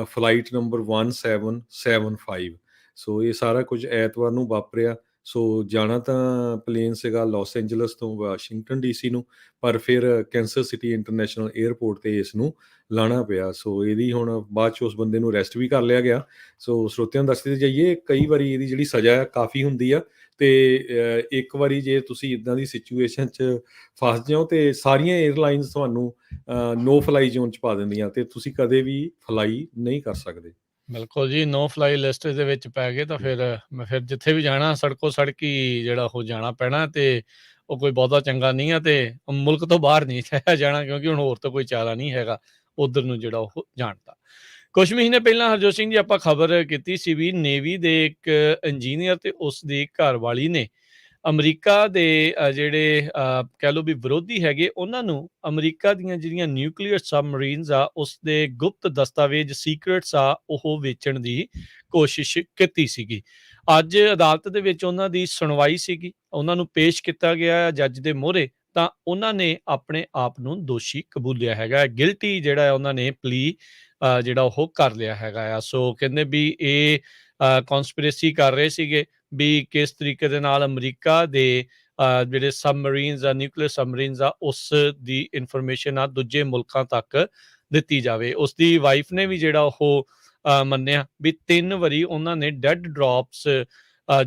ਫਲਾਈਟ ਨੰਬਰ 1775। ਸੋ ਇਹ ਸਾਰਾ ਕੁਝ ਐਤਵਾਰ ਨੂੰ ਵਾਪਰਿਆ। ਸੋ ਜਾਣਾ ਤਾਂ ਪਲੇਨ ਸੀਗਾ ਲਾਸ ਐਂਜਲਸ ਤੋਂ ਵਾਸ਼ਿੰਗਟਨ ਡੀਸੀ ਨੂੰ, ਪਰ ਫਿਰ ਕੈਂਸਸ ਸਿਟੀ ਇੰਟਰਨੈਸ਼ਨਲ ਏਅਰਪੋਰਟ ਤੇ ਇਸ ਨੂੰ ਲਾਉਣਾ ਪਿਆ। ਸੋ ਇਹਦੀ ਹੁਣ ਬਾਅਦ 'ਚ ਉਸ ਬੰਦੇ ਨੂੰ ਅਰੈਸਟ ਵੀ ਕਰ ਲਿਆ ਗਿਆ। ਸੋ ਸਰੋਤਿਆਂ ਨੂੰ ਦੱਸਦੇ ਜਾਈਏ, ਕਈ ਵਾਰੀ ਇਹਦੀ ਜਿਹੜੀ ਸਜ਼ਾ ਕਾਫੀ ਹੁੰਦੀ ਆ, ਤੇ ਇੱਕ ਵਾਰੀ ਜੇ ਤੁਸੀਂ ਇੱਦਾਂ ਦੀ ਸਿਚੁਏਸ਼ਨ 'ਚ ਫਸ ਜਾਓ ਤੇ ਸਾਰੀਆਂ ਏਅਰਲਾਈਨਸ ਤੁਹਾਨੂੰ ਨੋ ਫਲਾਈ ਜ਼ੋਨ 'ਚ ਪਾ ਦਿੰਦੀਆਂ, ਤੇ ਤੁਸੀਂ ਕਦੇ ਵੀ ਫਲਾਈ ਨਹੀਂ ਕਰ ਸਕਦੇ। ਬਿਲਕੁਲ ਜੀ, ਨੋ ਫਲਾਈ ਲਿਸਟ ਦੇ ਵਿੱਚ ਪੈ ਗਏ ਤਾਂ ਫਿਰ ਜਿੱਥੇ ਵੀ ਜਾਣਾ ਸੜਕੋ ਸੜਕ ਹੀ ਜਿਹੜਾ ਉਹ ਜਾਣਾ ਪੈਣਾ, ਤੇ ਉਹ ਕੋਈ ਬਹੁਤਾ ਚੰਗਾ ਨਹੀਂ ਆ, ਤੇ ਮੁਲਕ ਤੋਂ ਬਾਹਰ ਨਹੀਂ ਜਾਇਆ ਜਾਣਾ, ਕਿਉਂਕਿ ਹੁਣ ਹੋਰ ਤਾਂ ਕੋਈ ਚਾਰਾ ਨਹੀਂ ਹੈਗਾ ਉੱਧਰ ਨੂੰ ਜਿਹੜਾ ਉਹ ਜਾਣ ਦਾ। ਕੁਛ ਮਹੀਨੇ ਪਹਿਲਾਂ ਹਰਜੋਤ ਸਿੰਘ ਜੀ ਆਪਾਂ ਖਬਰ ਕੀਤੀ ਸੀ ਵੀ ਨੇਵੀ ਦੇ ਇੱਕ ਇੰਜੀਨੀਅਰ ਤੇ ਉਸ ਦੀ ਘਰਵਾਲੀ ਨੇ ਅਮਰੀਕਾ ਦੇ ਜਿਹੜੇ ਕਹਿ ਲਓ ਵੀ ਵਿਰੋਧੀ ਹੈਗੇ, ਉਹਨਾਂ ਨੂੰ ਅਮਰੀਕਾ ਦੀਆਂ ਜਿਹੜੀਆਂ ਨਿਊਕਲੀਅਰ ਸਬਮਰੀਨਸ ਆ ਉਸ ਦੇ ਗੁਪਤ ਦਸਤਾਵੇਜ਼ ਸੀਕ੍ਰੇਟਸ ਆ ਉਹ ਵੇਚਣ ਦੀ ਕੋਸ਼ਿਸ਼ ਕੀਤੀ ਸੀਗੀ। ਅੱਜ ਅਦਾਲਤ ਦੇ ਵਿੱਚ ਉਹਨਾਂ ਦੀ ਸੁਣਵਾਈ ਸੀਗੀ, ਉਹਨਾਂ ਨੂੰ ਪੇਸ਼ ਕੀਤਾ ਗਿਆ ਜੱਜ ਦੇ ਮੂਹਰੇ, ਤਾਂ ਉਹਨਾਂ ਨੇ ਆਪਣੇ ਆਪ ਨੂੰ ਦੋਸ਼ੀ ਕਬੂਲਿਆ ਹੈਗਾ, ਗਿਲਟੀ ਜਿਹੜਾ ਹੈ ਉਹਨਾਂ ਨੇ ਪਲੀ ਜਿਹੜਾ ਉਹ ਕਰ ਲਿਆ ਹੈਗਾ ਆ। ਸੋ ਕਹਿੰਦੇ ਵੀ ਇਹ ਕੌਂਸਪੀਰੇਸੀ ਕਰ ਰਹੇ ਸੀਗੇ ਵੀ ਕਿਸ ਤਰੀਕੇ ਦੇ ਨਾਲ ਅਮਰੀਕਾ ਦੇ ਜਿਹੜੇ ਸਬਮਰੀਨਸ ਆ, ਨਿਊਕਲੀਅਰ ਸਬਮਰੀਨਸ ਆ, ਉਸ ਦੀ ਇਨਫੋਰਮੇਸ਼ਨ ਆ ਦੂਜੇ ਮੁਲਕਾਂ ਤੱਕ ਦਿੱਤੀ ਜਾਵੇ। ਉਸ ਦੀ ਵਾਈਫ ਨੇ ਵੀ ਜਿਹੜਾ ਉਹ ਮੰਨਿਆ ਵੀ 3 ਵਾਰੀ ਉਹਨਾਂ ਨੇ ਡੈਡ ਡ੍ਰੌਪਸ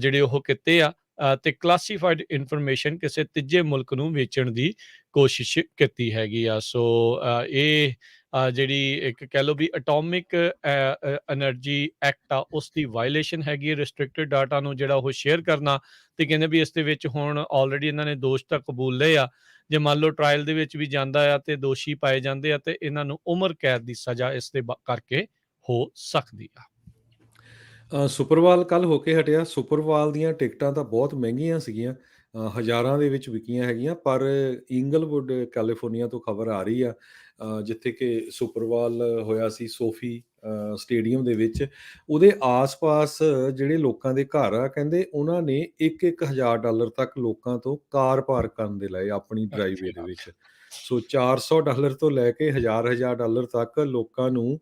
ਜਿਹੜੇ ਉਹ ਕੀਤੇ ਆ, ਤੇ ਕਲਾਸੀਫਾਈਡ ਇਨਫੋਰਮੇਸ਼ਨ ਕਿਸੇ ਤੀਜੇ ਮੁਲਕ ਨੂੰ ਵੇਚਣ ਦੀ ਕੋਸ਼ਿਸ਼ ਕੀਤੀ ਹੈਗੀ ਆ। ਸੋ ਇਹ ਜਿਹੜੀ ਇੱਕ ਕਹਿ ਲਓ ਵੀ ਐਟੋਮਿਕ ਐਨਰਜੀ ਐਕਟ ਆ ਉਸ ਦੀ ਵਾਇਲੇਸ਼ਨ ਹੈਗੀ ਹੈ, ਰਿਸਟ੍ਰਿਕਟਡ ਡਾਟਾ ਨੂੰ ਜਿਹੜਾ ਉਹ ਸ਼ੇਅਰ ਕਰਨਾ। ਤੇ ਕਹਿੰਦੇ ਵੀ ਇਸ ਦੇ ਵਿੱਚ ਹੁਣ ਆਲਰੇਡੀ ਇਹਨਾਂ ਨੇ ਦੋਸ਼ ਤਾਂ ਕਬੂਲ ਲਏ ਆ, ਜੇ ਮੰਨ ਲਓ ਟਰਾਇਲ ਦੇ ਵਿੱਚ ਵੀ ਜਾਂਦਾ ਆ ਤੇ ਦੋਸ਼ੀ ਪਾਏ ਜਾਂਦੇ ਆ, ਤੇ ਇਹਨਾਂ ਨੂੰ ਉਮਰ ਕੈਦ ਦੀ ਸਜ਼ਾ ਇਸ ਦੇ ਕਰਕੇ ਹੋ ਸਕਦੀ ਆ। ਸੁਪਰਬਾਲ ਕੱਲ੍ਹ ਹੋ ਕੇ ਹਟਿਆ। ਸੁਪਰਬਾਲ ਦੀਆਂ ਟਿਕਟਾਂ ਤਾਂ ਬਹੁਤ ਮਹਿੰਗੀਆਂ ਸੀਗੀਆਂ, ਹਜ਼ਾਰਾਂ ਦੇ ਵਿੱਚ ਵਿਕੀਆਂ ਹੈਗੀਆਂ, ਪਰ ਇੰਗਲਵੁੱਡ ਕੈਲੀਫੋਰਨੀਆ ਤੋਂ ਖਬਰ ਆ ਰਹੀ ਆ, ਜਿੱਥੇ ਕਿ ਸੁਪਰਬਾਲ ਹੋਇਆ ਸੀ ਸੋਫੀ ਸਟੇਡੀਅਮ ਦੇ ਵਿੱਚ। ਉਹਦੇ ਆਸ-ਪਾਸ ਜਿਹੜੇ ਲੋਕਾਂ ਦੇ ਘਰ ਆ, ਕਹਿੰਦੇ ਉਹਨਾਂ ਨੇ $1,000 ਤੱਕ ਲੋਕਾਂ ਤੋਂ ਕਾਰ ਪਾਰਕ ਕਰਨ ਦੇ ਲਏ ਆਪਣੀ ਡਰਾਈਵੇ ਦੇ ਵਿੱਚ। ਸੋ $400 ਤੋਂ ਲੈ ਕੇ $1,000 ਤੱਕ ਲੋਕਾਂ ਨੂੰ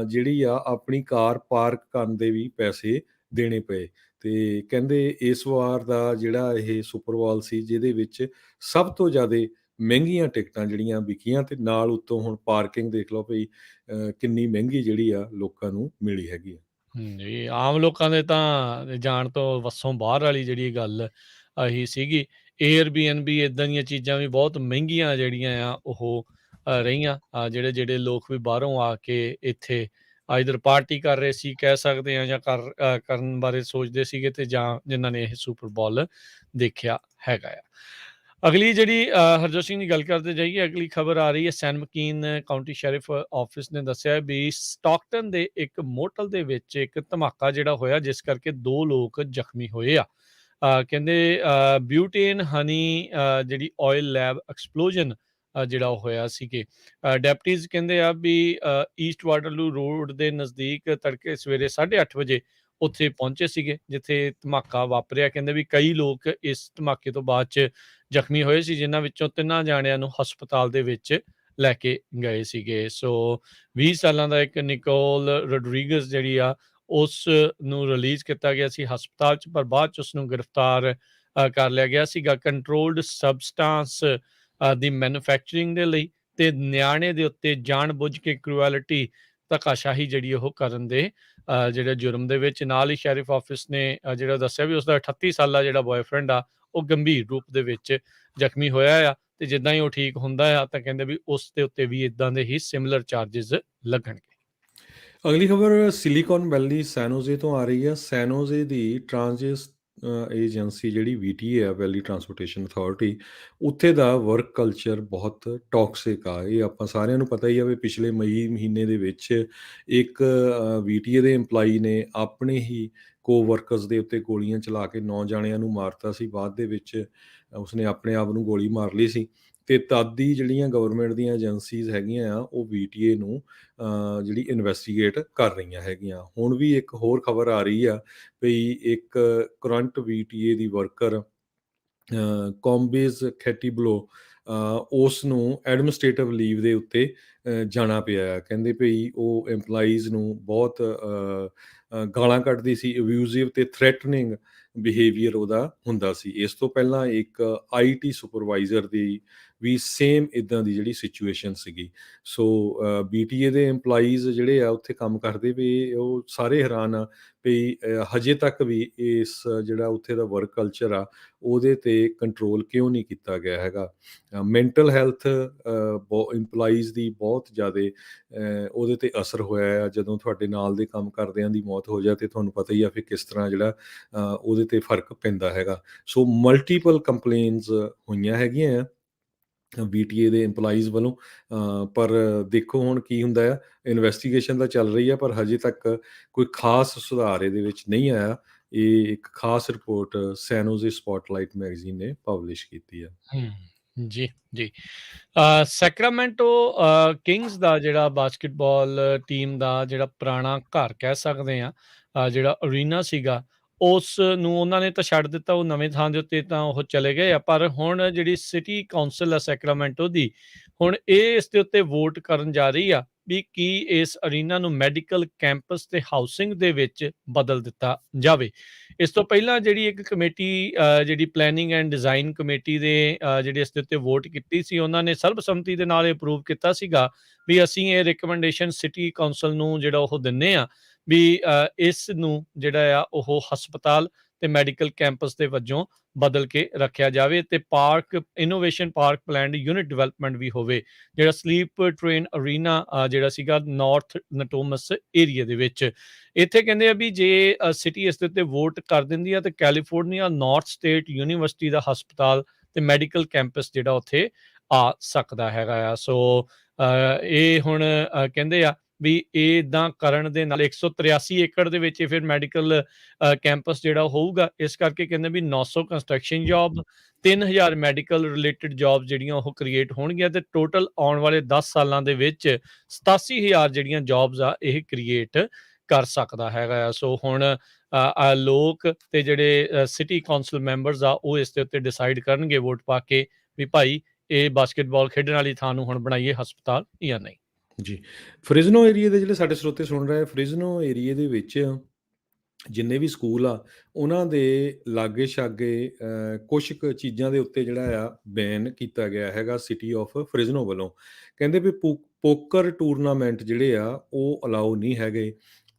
ਜਿਹੜੀ ਆ ਆਪਣੀ ਕਾਰ ਪਾਰਕ ਕਰਨ ਦੇ ਵੀ ਪੈਸੇ ਦੇਣੇ ਪਏ। ਤੇ ਕਹਿੰਦੇ ਇਸ ਵਾਰ ਦਾ ਜਿਹੜਾ ਇਹ ਸੁਪਰਬਾਲ ਸੀ, ਜਿਹਦੇ ਵਿੱਚ ਸਭ ਤੋਂ ਜ਼ਿਆਦੇ ਮਹਿੰਗੀਆਂ ਟਿਕਟਾਂ ਜਿਹੜੀਆਂ ਵਿਕੀਆਂ, ਤੇ ਨਾਲ ਉੱਤੋਂ ਹੁਣ ਪਾਰਕਿੰਗ ਦੇਖ ਲਓ ਭਈ ਕਿੰਨੀ ਮਹਿੰਗੀ ਜਿਹੜੀ ਆ ਲੋਕਾਂ ਨੂੰ ਮਿਲੀ ਹੈਗੀ ਆ। ਜੀ, ਆਮ ਲੋਕਾਂ ਦੇ ਤਾਂ ਜਾਣ ਤੋਂ ਵੱਸੋਂ ਬਾਹਰ ਵਾਲੀ ਜਿਹੜੀ ਗੱਲ ਆਹੀ ਸੀਗੀ। ਏਅਰਬੀਐਨਬੀ ਇੱਦਾਂ ਦੀਆਂ ਚੀਜ਼ਾਂ ਵੀ ਬਹੁਤ ਮਹਿੰਗੀਆਂ ਜਿਹੜੀਆਂ ਆ ਉਹ ਰਹੀਆਂ। ਜਿਹੜੇ ਲੋਕ ਵੀ ਬਾਹਰੋਂ ਆ ਕੇ ਇੱਥੇ ਆਈਦਰ ਪਾਰਟੀ ਕਰ ਰਹੇ ਸੀ ਕਹਿ ਸਕਦੇ ਹਾਂ, ਜਾਂ ਕਰਨ ਬਾਰੇ ਸੋਚਦੇ ਸੀਗੇ, ਤੇ ਜਾਂ ਜਿਨ੍ਹਾਂ ਨੇ ਇਹ ਸੁਪਰ ਬਾਲ ਦੇਖਿਆ ਹੈਗਾ ਆ। ਅਗਲੀ ਜਿਹੜੀ ਹਰਜੋਤ ਸਿੰਘ ਦੀ ਗੱਲ ਕਰਦੇ ਜਾਈਏ, ਅਗਲੀ ਖਬਰ ਆ ਰਹੀ ਹੈ ਸੈਨ ਮਕੀਨ ਕਾਊਂਟੀ ਸ਼ੈਰਿਫ ਆਫਿਸ ਨੇ ਦੱਸਿਆ ਵੀ ਸਟਾਕਟਨ ਦੇ ਇੱਕ ਮੋਟਲ ਦੇ ਵਿੱਚ ਇੱਕ ਧਮਾਕਾ ਜਿਹੜਾ ਹੋਇਆ, ਜਿਸ ਕਰਕੇ 2 ਲੋਕ ਜ਼ਖਮੀ ਹੋਏ ਆ। ਕਹਿੰਦੇ ਬਿਊਟੇਨ ਹਨੀ ਜਿਹੜੀ ਆਇਲ ਲੈਬ ਐਕਸਪਲੋਜਨ ਜਿਹੜਾ ਉਹ ਹੋਇਆ ਸੀਗੇ। ਡੈਪਟੀਜ਼ ਕਹਿੰਦੇ ਆ ਵੀ ਈਸਟ ਵਾਟਰਲੂ ਰੋਡ ਦੇ ਨਜ਼ਦੀਕ ਤੜਕੇ ਸਵੇਰੇ 8:30 ਵਜੇ ਉੱਥੇ ਪਹੁੰਚੇ ਸੀਗੇ, ਜਿੱਥੇ ਧਮਾਕਾ ਵਾਪਰਿਆ। ਕਹਿੰਦੇ ਵੀ ਕਈ ਲੋਕ ਇਸ ਧਮਾਕੇ ਤੋਂ ਬਾਅਦ 'ਚ ਜ਼ਖਮੀ ਹੋਏ ਸੀ, ਜਿਨ੍ਹਾਂ ਵਿੱਚੋਂ 3 ਜਾਣਿਆਂ ਨੂੰ ਹਸਪਤਾਲ ਦੇ ਵਿੱਚ ਲੈ ਕੇ ਗਏ ਸੀਗੇ। ਸੋ 20 ਸਾਲਾਂ ਦਾ ਇੱਕ ਨਿਕੋਲ ਰੋਡਰੀਗਜ਼ ਜਿਹੜੀ ਆ, ਉਸ ਨੂੰ ਰਿਲੀਜ਼ ਕੀਤਾ ਗਿਆ ਸੀ ਹਸਪਤਾਲ 'ਚ, ਪਰ ਬਾਅਦ 'ਚ ਉਸਨੂੰ ਗ੍ਰਿਫਤਾਰ ਕਰ ਲਿਆ ਗਿਆ ਸੀਗਾ ਕੰਟਰੋਲਡ ਸਬਸਟੈਂਸ ਦੀ ਮੈਨੂਫੈਕਚਰਿੰਗ ਦੇ ਲਈ, ਤੇ ਨਿਆਣੇ ਦੇ ਉੱਤੇ ਜਾਣ-ਬੁੱਝ ਕੇ ਕਰੂਐਲਿਟੀ, ਧੱਕਾਸ਼ਾਹੀ ਜਿਹੜੀ ਉਹ ਕਰਨ ਦੇ ਜਿਹੜੇ ਜੁਰਮ ਦੇ ਵਿੱਚ। ਨਾਲ ਹੀ ਸ਼ੈਰਿਫ ਆਫਿਸ ਨੇ ਜਿਹੜਾ ਦੱਸਿਆ ਵੀ ਉਸਦਾ 38 ਸਾਲਾ ਜਿਹੜਾ ਬॉयਫ੍ਰੈਂਡ ਆ, ਉਹ ਗੰਭੀਰ ਰੂਪ ਦੇ ਵਿੱਚ ਜ਼ਖਮੀ ਹੋਇਆ ਆ, ਤੇ ਜਿੱਦਾਂ ਹੀ ਉਹ ਠੀਕ ਹੁੰਦਾ ਆ ਤਾਂ ਕਹਿੰਦੇ ਵੀ ਉਸ ਦੇ ਉੱਤੇ ਵੀ ਇਦਾਂ ਦੇ ਹੀ ਸਿਮਿਲਰ ਚਾਰजेस ਲੱਗਣਗੇ। ਅਗਲੀ ਖਬਰ ਸਿਲੀਕਨ ਵੈਲੀ ਸੈਨੋਜ਼ੇ ਤੋਂ ਆ ਰਹੀ ਹੈ। ਸੈਨੋਜ਼ੇ ਦੀ ਟ੍ਰਾਂਜ਼ਿਟ ਏਜੰਸੀ ਜਿਹੜੀ ਵੀਟੀਏ ਆ, ਵੈਲੀ ਟਰਾਂਸਪੋਰਟੇਸ਼ਨ ਅਥਾਰਟੀ, ਉੱਥੇ ਦਾ ਵਰਕ ਕਲਚਰ ਬਹੁਤ ਟੌਕਸਿਕ ਆ। ਇਹ ਆਪਾਂ ਸਾਰਿਆਂ ਨੂੰ ਪਤਾ ਹੀ ਆ ਵੀ ਪਿਛਲੇ ਮਈ ਮਹੀਨੇ ਦੇ ਵਿੱਚ ਇੱਕ ਵੀਟੀਏ ਦੇ EMPLOYEE ਨੇ ਆਪਣੇ ਹੀ ਕੋ-ਵਰਕਰਸ ਦੇ ਉੱਤੇ ਗੋਲੀਆਂ ਚਲਾ ਕੇ 9 ਜਾਣਿਆਂ ਨੂੰ ਮਾਰਤਾ ਸੀ। ਬਾਅਦ ਦੇ ਵਿੱਚ ਉਸਨੇ ਆਪਣੇ ਆਪ ਨੂੰ ਗੋਲੀ ਮਾਰ ਲਈ ਸੀ। ਤੇ ਤਦ ਦੀ ਜਿਹੜੀਆਂ ਗਵਰਨਮੈਂਟ ਦੀਆਂ ਏਜੰਸੀਜ਼ ਹੈਗੀਆਂ ਆ, ਉਹ ਵੀਟੀਏ ਨੂੰ ਜਿਹੜੀ ਇਨਵੈਸਟੀਗੇਟ ਕਰ ਰਹੀਆਂ ਹੈਗੀਆਂ। ਹੁਣ ਵੀ ਇੱਕ ਹੋਰ ਖਬਰ ਆ ਰਹੀ ਆ ਵੀ ਇੱਕ ਕਰੰਟ ਵੀਟੀਏ ਦੀ ਵਰਕਰ ਕੋਮਬੇਜ਼ ਖੈਟੀਬਲੋ, ਉਸ ਨੂੰ ਐਡਮਿਨਿਸਟ੍ਰੇਟਿਵ ਲੀਵ ਦੇ ਉੱਤੇ ਜਾਣਾ ਪਿਆ। ਕਹਿੰਦੇ ਭਈ ਉਹ EMPLOYEES ਨੂੰ ਬਹੁਤ ਗਾਲਾਂ ਕੱਢਦੀ ਸੀ, ਅਬਿਊਜ਼ਿਵ ਤੇ ਥ੍ਰੈਟਨਿੰਗ ਬਿਹੇਵੀਅਰ ਉਹਦਾ ਹੁੰਦਾ ਸੀ। ਇਸ ਤੋਂ ਪਹਿਲਾਂ ਇੱਕ IT supervisor the we same ਇੱਦਾਂ ਦੀ ਜਿਹੜੀ ਸਿਚੁਏਸ਼ਨ ਸੀਗੀ। ਸੋ BTA ਦੇ EMPLOYEES ਜਿਹੜੇ ਆ ਉੱਥੇ ਕੰਮ ਕਰਦੇ ਵੀ, ਉਹ ਸਾਰੇ ਹੈਰਾਨ ਆ ਵੀ ਹਜੇ ਤੱਕ ਵੀ ਇਸ ਜਿਹੜਾ ਉੱਥੇ ਦਾ ਵਰਕ ਕਲਚਰ ਆ, ਉਹਦੇ ਤੇ ਕੰਟਰੋਲ ਕਿਉਂ ਨਹੀਂ ਕੀਤਾ ਗਿਆ ਹੈਗਾ। ਮੈਂਟਲ ਹੈਲਥ EMPLOYEES ਦੀ ਬਹੁਤ ਜ਼ਿਆਦਾ ਉਹਦੇ ਤੇ ਅਸਰ ਹੋਇਆ ਆ। ਜਦੋਂ ਤੁਹਾਡੇ ਨਾਲ ਦੇ ਕੰਮ ਕਰਦਿਆਂ ਦੀ ਮੌਤ ਹੋ ਜਾਏ ਤੇ ਤੁਹਾਨੂੰ ਪਤਾ ਹੀ ਆ ਫਿਰ ਕਿਸ ਤਰ੍ਹਾਂ ਜਿਹੜਾ ਉਹਦੇ ਤੇ ਫਰਕ ਪੈਂਦਾ ਹੈਗਾ। ਸੋ ਮਲਟੀਪਲ ਕੰਪਲੇਨਸ ਹੋਈਆਂ ਹੈਗੀਆਂ ਆ BTA ਦੇ EMPLOYEES ਵੱਲੋਂ, ਪਰ ਦੇਖੋ ਹੁਣ ਕੀ ਹੁੰਦਾ ਆ। ਇਨਵੈਸਟੀਗੇਸ਼ਨ ਤਾਂ ਚੱਲ ਰਹੀ ਆ, ਪਰ ਹਜੇ ਤੱਕ ਕੋਈ ਖਾਸ ਸੁਧਾਰ ਇਹਦੇ ਵਿੱਚ ਨਹੀਂ ਆਇਆ। ਇਹ ਇੱਕ ਖਾਸ ਰਿਪੋਰਟ ਸੈਨੋਜ਼ੇ ਸਪੌਟਲਾਈਟ ਮੈਗਜ਼ੀਨ ਨੇ ਪਬਲਿਸ਼ ਕੀਤੀ ਆ। ਜੀ, ਜੀ। ਸੈਕਰਾਮੈਂਟੋ ਕਿੰਗਸ ਦਾ ਜਿਹੜਾ ਬਾਸਕਟਬਾਲ ਟੀਮ ਦਾ ਜਿਹੜਾ ਪੁਰਾਣਾ ਘਰ ਕਹਿ ਸਕਦੇ ਆ, ਜਿਹੜਾ ਅਰੀਨਾ ਸੀਗਾ, ਉਸ ਨੂੰ ਉਹਨਾਂ ਨੇ ਤਾਂ ਛੱਡ ਦਿੱਤਾ, ਉਹ ਨਵੇਂ ਥਾਂ ਦੇ ਉੱਤੇ ਤਾਂ ਉਹ ਚਲੇ ਗਏ ਆ। ਪਰ ਹੁਣ ਜਿਹੜੀ ਸਿਟੀ ਕਾਉਂਸਲ ਆ ਸੈਕਰਾਮੈਂਟੋ ਦੀ, ਹੁਣ ਇਹ ਇਸ ਦੇ ਉੱਤੇ ਵੋਟ ਕਰਨ ਜਾ ਰਹੀ ਆ ਵੀ ਕੀ ਇਸ ਅਰੀਨਾ ਨੂੰ ਮੈਡੀਕਲ ਕੈਂਪਸ ਤੇ ਹਾਊਸਿੰਗ ਦੇ ਵਿੱਚ ਬਦਲ ਦਿੱਤਾ ਜਾਵੇ। ਇਸ ਤੋਂ ਪਹਿਲਾਂ ਜਿਹੜੀ ਇੱਕ ਕਮੇਟੀ, ਜਿਹੜੀ ਪਲੈਨਿੰਗ ਐਂਡ ਡਿਜ਼ਾਈਨ ਕਮੇਟੀ ਦੇ ਜਿਹੜੀ ਇਸ ਦੇ ਉੱਤੇ ਵੋਟ ਕੀਤੀ ਸੀ, ਉਹਨਾਂ ਨੇ ਸਰਬਸੰਮਤੀ ਦੇ ਨਾਲ ਇਹ ਅਪਰੂਵ ਕੀਤਾ ਸੀਗਾ ਵੀ ਅਸੀਂ ਇਹ ਰਿਕਮੈਂਡੇਸ਼ਨ ਸਿਟੀ ਕਾਉਂਸਲ ਨੂੰ ਜਿਹੜਾ ਉਹ ਦਿੰਦੇ ਆ ਵੀ ਇਸ ਨੂੰ ਜਿਹੜਾ ਆ ਉਹ ਹਸਪਤਾਲ ਤੇ ਮੈਡੀਕਲ ਕੈਂਪਸ ਦੇ ਵਜੋਂ ਬਦਲ ਕੇ ਰੱਖਿਆ ਜਾਵੇ, ਤੇ park innovation park planned unit development ਵੀ ਹੋਵੇ, ਜਿਹੜਾ ਸਲੀਪ ਟ੍ਰੇਨ ਅਰੀਨਾ ਜਿਹੜਾ ਸੀਗਾ ਨਾਰਥ ਨਟੋਮਸ ਏਰੀਆ ਦੇ ਵਿੱਚ। ਇੱਥੇ ਕਹਿੰਦੇ ਆ ਵੀ ਜੇ ਸਿਟੀ ਇਸ ਦੇ ਉੱਤੇ ਵੋਟ ਕਰ ਦਿੰਦੀ ਆ, ਤੇ ਕੈਲੀਫੋਰਨੀਆ ਨਾਰਥ ਸਟੇਟ ਯੂਨੀਵਰਸਿਟੀ ਦਾ ਹਸਪਤਾਲ ਤੇ ਮੈਡੀਕਲ ਕੈਂਪਸ ਜਿਹੜਾ ਉੱਥੇ ਆ ਸਕਦਾ ਹੈਗਾ ਆ। ਸੋ ਇਹ ਹੁਣ ਕਹਿੰਦੇ ਆ ਵੀ ਇਦਾਂ ਕਰਨ ਦੇ ਨਾਲ 183 ਏਕੜ ਦੇ ਵਿੱਚ ਫਿਰ ਮੈਡੀਕਲ ਕੈਂਪਸ ਜਿਹੜਾ ਹੋਊਗਾ। ਇਸ ਕਰਕੇ ਕਹਿੰਦੇ ਵੀ 900 construction job, 3000 medical related job ਜਿਹੜੀਆਂ ਉਹ ਕ੍ਰੀਏਟ ਹੋਣਗੀਆਂ, ਤੇ ਟੋਟਲ ਆਉਣ ਵਾਲੇ 10 ਸਾਲਾਂ ਦੇ ਵਿੱਚ 87,000 ਜਿਹੜੀਆਂ ਜੌਬਸ ਆ ਇਹ ਕ੍ਰੀਏਟ ਕਰ ਸਕਦਾ ਹੈਗਾ ਆ। ਸੋ ਹੁਣ ਲੋਕ ਤੇ ਜਿਹੜੇ ਸਿਟੀ ਕਾਉਂਸਲ ਮੈਂਬਰਸ ਆ, ਉਹ ਇਸ ਦੇ ਉੱਤੇ ਡਿਸਾਈਡ ਕਰਨਗੇ ਵੋਟ ਪਾ ਕੇ ਵੀ ਭਾਈ ਇਹ ਬਾਸਕਟਬਾਲ ਖੇਡਣ ਵਾਲੀ ਥਾਂ ਨੂੰ ਹੁਣ ਬਣਾਈਏ ਹਸਪਤਾਲ ਜਾਂ ਨਹੀਂ। ਜੀ, ਫ੍ਰਿਜ਼ਨੋ ਏਰੀਏ ਦੇ ਜਿਹੜੇ ਸਾਡੇ ਸਰੋਤੇ ਸੁਣ ਰਹੇ, ਫ੍ਰਿਜ਼ਨੋ ਏਰੀਏ ਦੇ ਵਿੱਚ ਜਿੰਨੇ ਵੀ ਸਕੂਲ ਆ, ਉਹਨਾਂ ਦੇ ਲਾਗੇ-ਛਾਗੇ ਕੁਛ ਕੁ ਚੀਜ਼ਾਂ ਦੇ ਉੱਤੇ ਜਿਹੜਾ ਆ ਬੈਨ ਕੀਤਾ ਗਿਆ ਹੈਗਾ ਸਿਟੀ ਆਫ ਫ੍ਰਿਜ਼ਨੋ ਵੱਲੋਂ। ਕਹਿੰਦੇ ਵੀ ਪੋਕਰ ਟੂਰਨਾਮੈਂਟ ਜਿਹੜੇ ਆ ਉਹ ਅਲਾਓ ਨਹੀਂ ਹੈਗੇ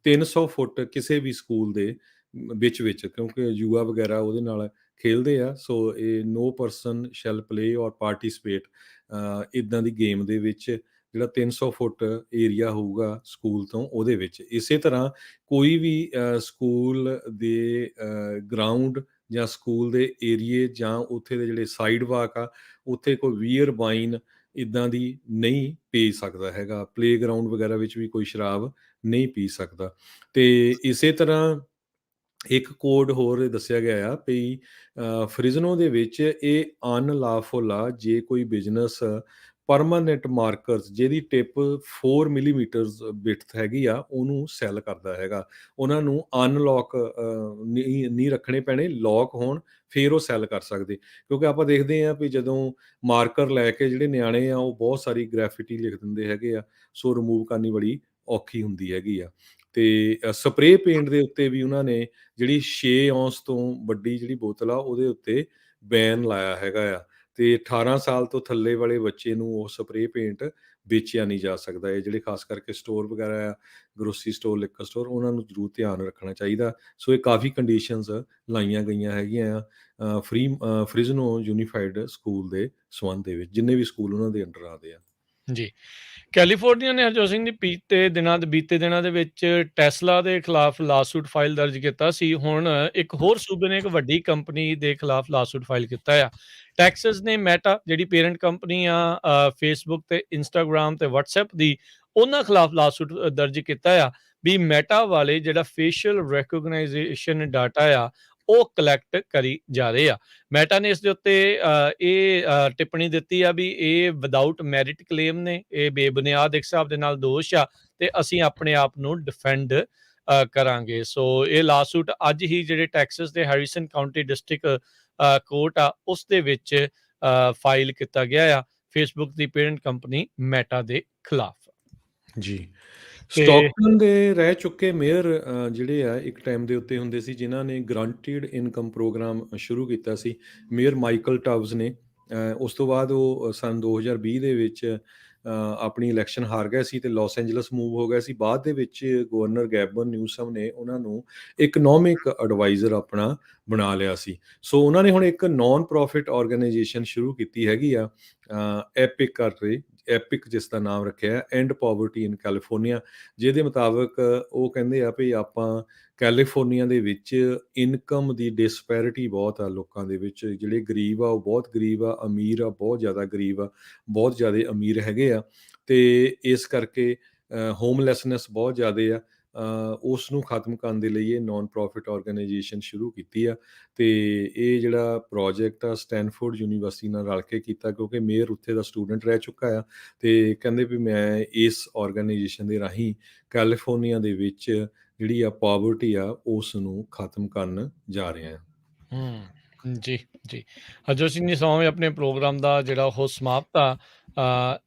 300 ਫੁੱਟ ਕਿਸੇ ਵੀ ਸਕੂਲ ਦੇ ਵਿੱਚ, ਕਿਉਂਕਿ ਯੂਆ ਵਗੈਰਾ ਉਹਦੇ ਨਾਲ ਖੇਲਦੇ ਆ। ਸੋ ਇਹ ਨੋ ਪਰਸਨ ਸ਼ੈਲ ਪਲੇ ਔਰ ਪਾਰਟੀਸਪੇਟ ਇੱਦਾਂ ਦੀ ਗੇਮ ਦੇ ਵਿੱਚ, ਜਿਹੜਾ 300 ਫੁੱਟ ਏਰੀਆ ਹੋਊਗਾ ਸਕੂਲ ਤੋਂ, ਉਹਦੇ ਵਿੱਚ। ਇਸੇ ਤਰ੍ਹਾਂ ਕੋਈ ਵੀ ਸਕੂਲ ਦੇ ਗਰਾਊਂਡ ਜਾਂ ਸਕੂਲ ਦੇ ਏਰੀਏ ਜਾਂ ਉੱਥੇ ਦੇ ਜਿਹੜੇ ਸਾਈਡ ਵਾਕ ਆ, ਉੱਥੇ ਕੋਈ ਬੀਅਰ ਵਾਈਨ ਇੱਦਾਂ ਦੀ ਨਹੀਂ ਪੀ ਸਕਦਾ ਹੈਗਾ। ਪਲੇਗਰਾਊਂਡ ਵਗੈਰਾ ਵਿੱਚ ਵੀ ਕੋਈ ਸ਼ਰਾਬ ਨਹੀਂ ਪੀ ਸਕਦਾ। ਤੇ ਇਸੇ ਤਰ੍ਹਾਂ ਇੱਕ ਕੋਡ ਹੋਰ ਦੱਸਿਆ ਗਿਆ ਆ ਵੀ ਫ੍ਰਿਜ਼ਨੋ ਦੇ ਵਿੱਚ ਇਹ ਅਨਲਾਫੁਲ ਆ ਜੇ ਕੋਈ ਬਿਜ਼ਨਸ ਪਰਮਾਨੈਂਟ ਮਾਰਕਰਸ ਜਿਹਦੀ ਟਿਪ 4 ਮਿਲੀਮੀਟਰਸ ਵਿਡਥ ਹੈਗੀ ਆ, ਉਹਨੂੰ ਸੈੱਲ ਕਰਦਾ ਹੈਗਾ। ਉਹਨਾਂ ਨੂੰ ਅਨਲੌਕ ਨਹੀਂ ਰੱਖਣੇ ਪੈਣੇ, ਲੌਕ ਹੋਣ ਫਿਰ ਉਹ ਸੈੱਲ ਕਰ ਸਕਦੇ। ਕਿਉਂਕਿ ਆਪਾਂ ਦੇਖਦੇ ਹਾਂ ਵੀ ਜਦੋਂ ਮਾਰਕਰ ਲੈ ਕੇ ਜਿਹੜੇ ਨਿਆਣੇ ਆ ਉਹ ਬਹੁਤ ਸਾਰੀ ਗ੍ਰੈਫਿਟੀ ਲਿਖ ਦਿੰਦੇ ਹੈਗੇ ਆ, ਸੋ ਰਿਮੂਵ ਕਰਨੀ ਬੜੀ ਔਖੀ ਹੁੰਦੀ ਹੈਗੀ ਆ। ਤੇ ਸਪਰੇਅ ਪੇਂਟ ਦੇ ਉੱਤੇ ਵੀ ਉਹਨਾਂ ਨੇ ਜਿਹੜੀ 6 ਔਂਸ ਤੋਂ ਵੱਡੀ ਜਿਹੜੀ ਬੋਤਲ ਆ ਉਹਦੇ ਉੱਤੇ ਬੈਨ ਲਾਇਆ ਹੈਗਾ ਆ, ਤੇ 18 ਸਾਲ ਤੋਂ ਥੱਲੇ ਵਾਲੇ ਬੱਚੇ ਨੂੰ ਉਹ ਸਪਰੇਅ ਪੇਂਟ ਵੇਚਿਆ ਨਹੀਂ ਜਾ ਸਕਦਾ। ਇਹ ਜਿਹੜੇ ਖਾਸ ਕਰਕੇ ਸਟੋਰ ਵਗੈਰਾ ਆ, ਗਰੋਸਰੀ ਸਟੋਰ, ਲਿਕਰ ਸਟੋਰ, ਉਹਨਾਂ ਨੂੰ ਜ਼ਰੂਰ ਧਿਆਨ ਰੱਖਣਾ ਚਾਹੀਦਾ। ਸੋ ਇਹ ਕਾਫੀ ਕੰਡੀਸ਼ਨਸ ਲਾਈਆਂ ਗਈਆਂ ਹੈਗੀਆਂ ਆ ਫ੍ਰਿਜ਼ਨੋ ਯੂਨੀਫਾਈਡ ਸਕੂਲ ਦੇ ਸੰਬੰਧ ਦੇ ਵਿੱਚ, ਜਿੰਨੇ ਵੀ ਸਕੂਲ ਉਹਨਾਂ ਦੇ ਅੰਡਰ ਆਉਂਦੇ ਆ। ਜੀ। ਕੈਲੀਫੋਰਨੀਆ ਨੇ ਹਰਜੋਤ ਸਿੰਘ ਜੀ ਬੀਤੇ ਦਿਨਾਂ ਦੇ ਵਿੱਚ ਟੈਸਲਾ ਦੇ ਖਿਲਾਫ ਲਾਸੂਟ ਫਾਈਲ ਦਰਜ ਕੀਤਾ ਸੀ। ਹੁਣ ਇੱਕ ਹੋਰ ਸੂਬੇ ਨੇ ਇੱਕ ਵੱਡੀ ਕੰਪਨੀ ਦੇ ਖਿਲਾਫ ਲਾਸੂਟ ਫਾਈਲ ਕੀਤਾ ਆ। ਟੈਕਸਸ ਨੇ ਮੈਟਾ ਜਿਹੜੀ ਪੇਰੈਂਟ ਕੰਪਨੀ ਆ ਫੇਸਬੁੱਕ ਤੇ ਇੰਸਟਾਗ੍ਰਾਮ ਤੇ WhatsApp ਦੀ, ਉਹਨਾਂ ਖਿਲਾਫ ਲਾਸੂਟ ਦਰਜ ਕੀਤਾ ਆ ਵੀ ਮੈਟਾ ਵਾਲੇ ਜਿਹੜਾ ਫੇਸ਼ੀਅਲ ਰੈਕੋਗਨਾਈਜੇਸ਼ਨ ਡਾਟਾ ਆ ਉਹ ਕਲੈਕਟ ਕਰੀ ਜਾ ਰਹੇ ਆ। ਮੈਟਾ ਨੇ ਇਸ ਦੇ ਉੱਤੇ ਇਹ ਟਿੱਪਣੀ ਦਿੱਤੀ ਆ ਵੀ ਇਹ ਵਿਦਆਊਟ ਮੈਰਿਟ ਕਲੇਮ ਨੇ, ਇਹ ਬੇਬੁਨਿਆਦ ਇੱਕ ਹਿਸਾਬ ਦੇ ਨਾਲ ਦੋਸ਼ ਆ ਤੇ ਅਸੀਂ ਆਪਣੇ ਆਪ ਨੂੰ ਡਿਫੈਂਡ ਕਰਾਂਗੇ। ਸੋ ਇਹ ਲਾਸੂਟ ਅੱਜ ਹੀ ਜਿਹੜੇ ਟੈਕਸਸ ਦੇ ਹੈਰੀਸਨ ਕਾਉਂਟੀ ਡਿਸਟ੍ਰਿਕਟ ਕੋਰਟ ਆ ਉਸ ਦੇ ਵਿੱਚ ਫਾਈਲ ਕੀਤਾ ਗਿਆ ਆ ਫੇਸਬੁੱਕ ਦੀ ਪੇਰੈਂਟ ਕੰਪਨੀ ਮੈਟਾ ਦੇ ਖਿਲਾਫ। ਜੀ। ਤੇ ਸਟਾਕਟਨ ਦੇ ਰਹਿ ਚੁੱਕੇ ਮੇਅਰ ਜਿਹੜੇ ਆ ਇੱਕ ਟਾਈਮ ਦੇ ਉੱਤੇ ਹੁੰਦੇ ਸੀ ਜਿਨ੍ਹਾਂ ਨੇ ਗਰੰਟਿਡ ਇਨਕਮ ਪ੍ਰੋਗਰਾਮ ਸ਼ੁਰੂ ਕੀਤਾ ਸੀ। ਮੇਅਰ ਮਾਈਕਲ ਟਬਸ ਨੇ, ਉਸ ਤੋਂ ਬਾਅਦ ਉਹ ਸੰਨ 2020 ਦੇ ਵਿੱਚ ਆਪਣੀ ਇਲੈਕਸ਼ਨ ਹਾਰ ਗਏ ਸੀ ਤੇ ਲਾਸ ਐਂਜਲਸ ਮੂਵ ਹੋ ਗਏ ਸੀ। ਬਾਅਦ ਦੇ ਵਿੱਚ ਗਵਰਨਰ ਗੈਬਨ ਨਿਊਸਮ ਨੇ ਉਹਨਾਂ ਨੂੰ ਇਕਨੋਮਿਕ ਐਡਵਾਈਜ਼ਰ ਆਪਣਾ ਬਣਾ ਲਿਆ ਸੀ। ਸੋ ਉਹਨਾਂ ਨੇ ਹੁਣ ਇੱਕ ਨਾਨ ਪ੍ਰੋਫਿਟ ਆਰਗੇਨਾਈਜੇਸ਼ਨ ਸ਼ੁਰੂ ਕੀਤੀ ਹੈਗੀ ਆ, ਐਪਿਕ ਜਿਸ ਦਾ ਨਾਮ ਰੱਖਿਆ ਐਂਡ ਪਾਵਰਟੀ ਇਨ ਕੈਲੀਫੋਰਨੀਆ, ਜਿਹਦੇ ਮੁਤਾਬਕ ਉਹ ਕਹਿੰਦੇ ਆ ਵੀ ਆਪਾਂ ਕੈਲੀਫੋਰਨੀਆ ਦੇ ਵਿੱਚ ਇਨਕਮ ਦੀ ਡਿਸਪੈਰਿਟੀ ਬਹੁਤ ਆ, ਲੋਕਾਂ ਦੇ ਵਿੱਚ ਜਿਹੜੇ ਗਰੀਬ ਆ ਉਹ ਬਹੁਤ ਗਰੀਬ ਆ, ਅਮੀਰ ਆ ਬਹੁਤ ਜ਼ਿਆਦਾ ਗਰੀਬ ਆ, ਬਹੁਤ ਜ਼ਿਆਦਾ ਅਮੀਰ ਹੈਗੇ ਆ, ਤੇ ਇਸ ਕਰਕੇ ਹੋਮਲੈਸਨੈਸ ਬਹੁਤ ਜ਼ਿਆਦਾ ਆ। ਉਸ ਨੂੰ ਖਤਮ ਕਰਨ ਦੇ ਲਈ ਇਹ ਨਾਨ ਪ੍ਰੋਫਿਟ ਆਰਗੇਨਾਈਜੇਸ਼ਨ ਸ਼ੁਰੂ ਕੀਤੀ ਆ, ਤੇ ਇਹ ਜਿਹੜਾ ਪ੍ਰੋਜੈਕਟ ਆ ਸਟੈਨਫੋਰਡ ਯੂਨੀਵਰਸਿਟੀ ਨਾਲ ਰਲ ਕੇ ਕੀਤਾ, ਕਿਉਂਕਿ ਮੇਅਰ ਉੱਥੇ ਦਾ ਸਟੂਡੈਂਟ ਰਹਿ ਚੁੱਕਾ ਆ, ਤੇ ਕਹਿੰਦੇ ਵੀ ਮੈਂ ਇਸ ਆਰਗੇਨਾਈਜੇਸ਼ਨ ਦੇ ਰਾਹੀਂ ਕੈਲੀਫੋਰਨੀਆ ਦੇ ਵਿੱਚ ਜਿਹੜੀ ਆ ਪਾਵਰਟੀ ਆ ਉਸ ਨੂੰ ਖਤਮ ਕਰਨ ਜਾ ਰਹੇ ਆ। ਜੀ, ਜੀ। ਹਰਜੋਤ ਸਿੰਘ ਜੀ ਸਮਾਂ ਵੀ ਆਪਣੇ ਪ੍ਰੋਗਰਾਮ ਦਾ ਜਿਹੜਾ ਉਹ ਸਮਾਪਤ ਆ।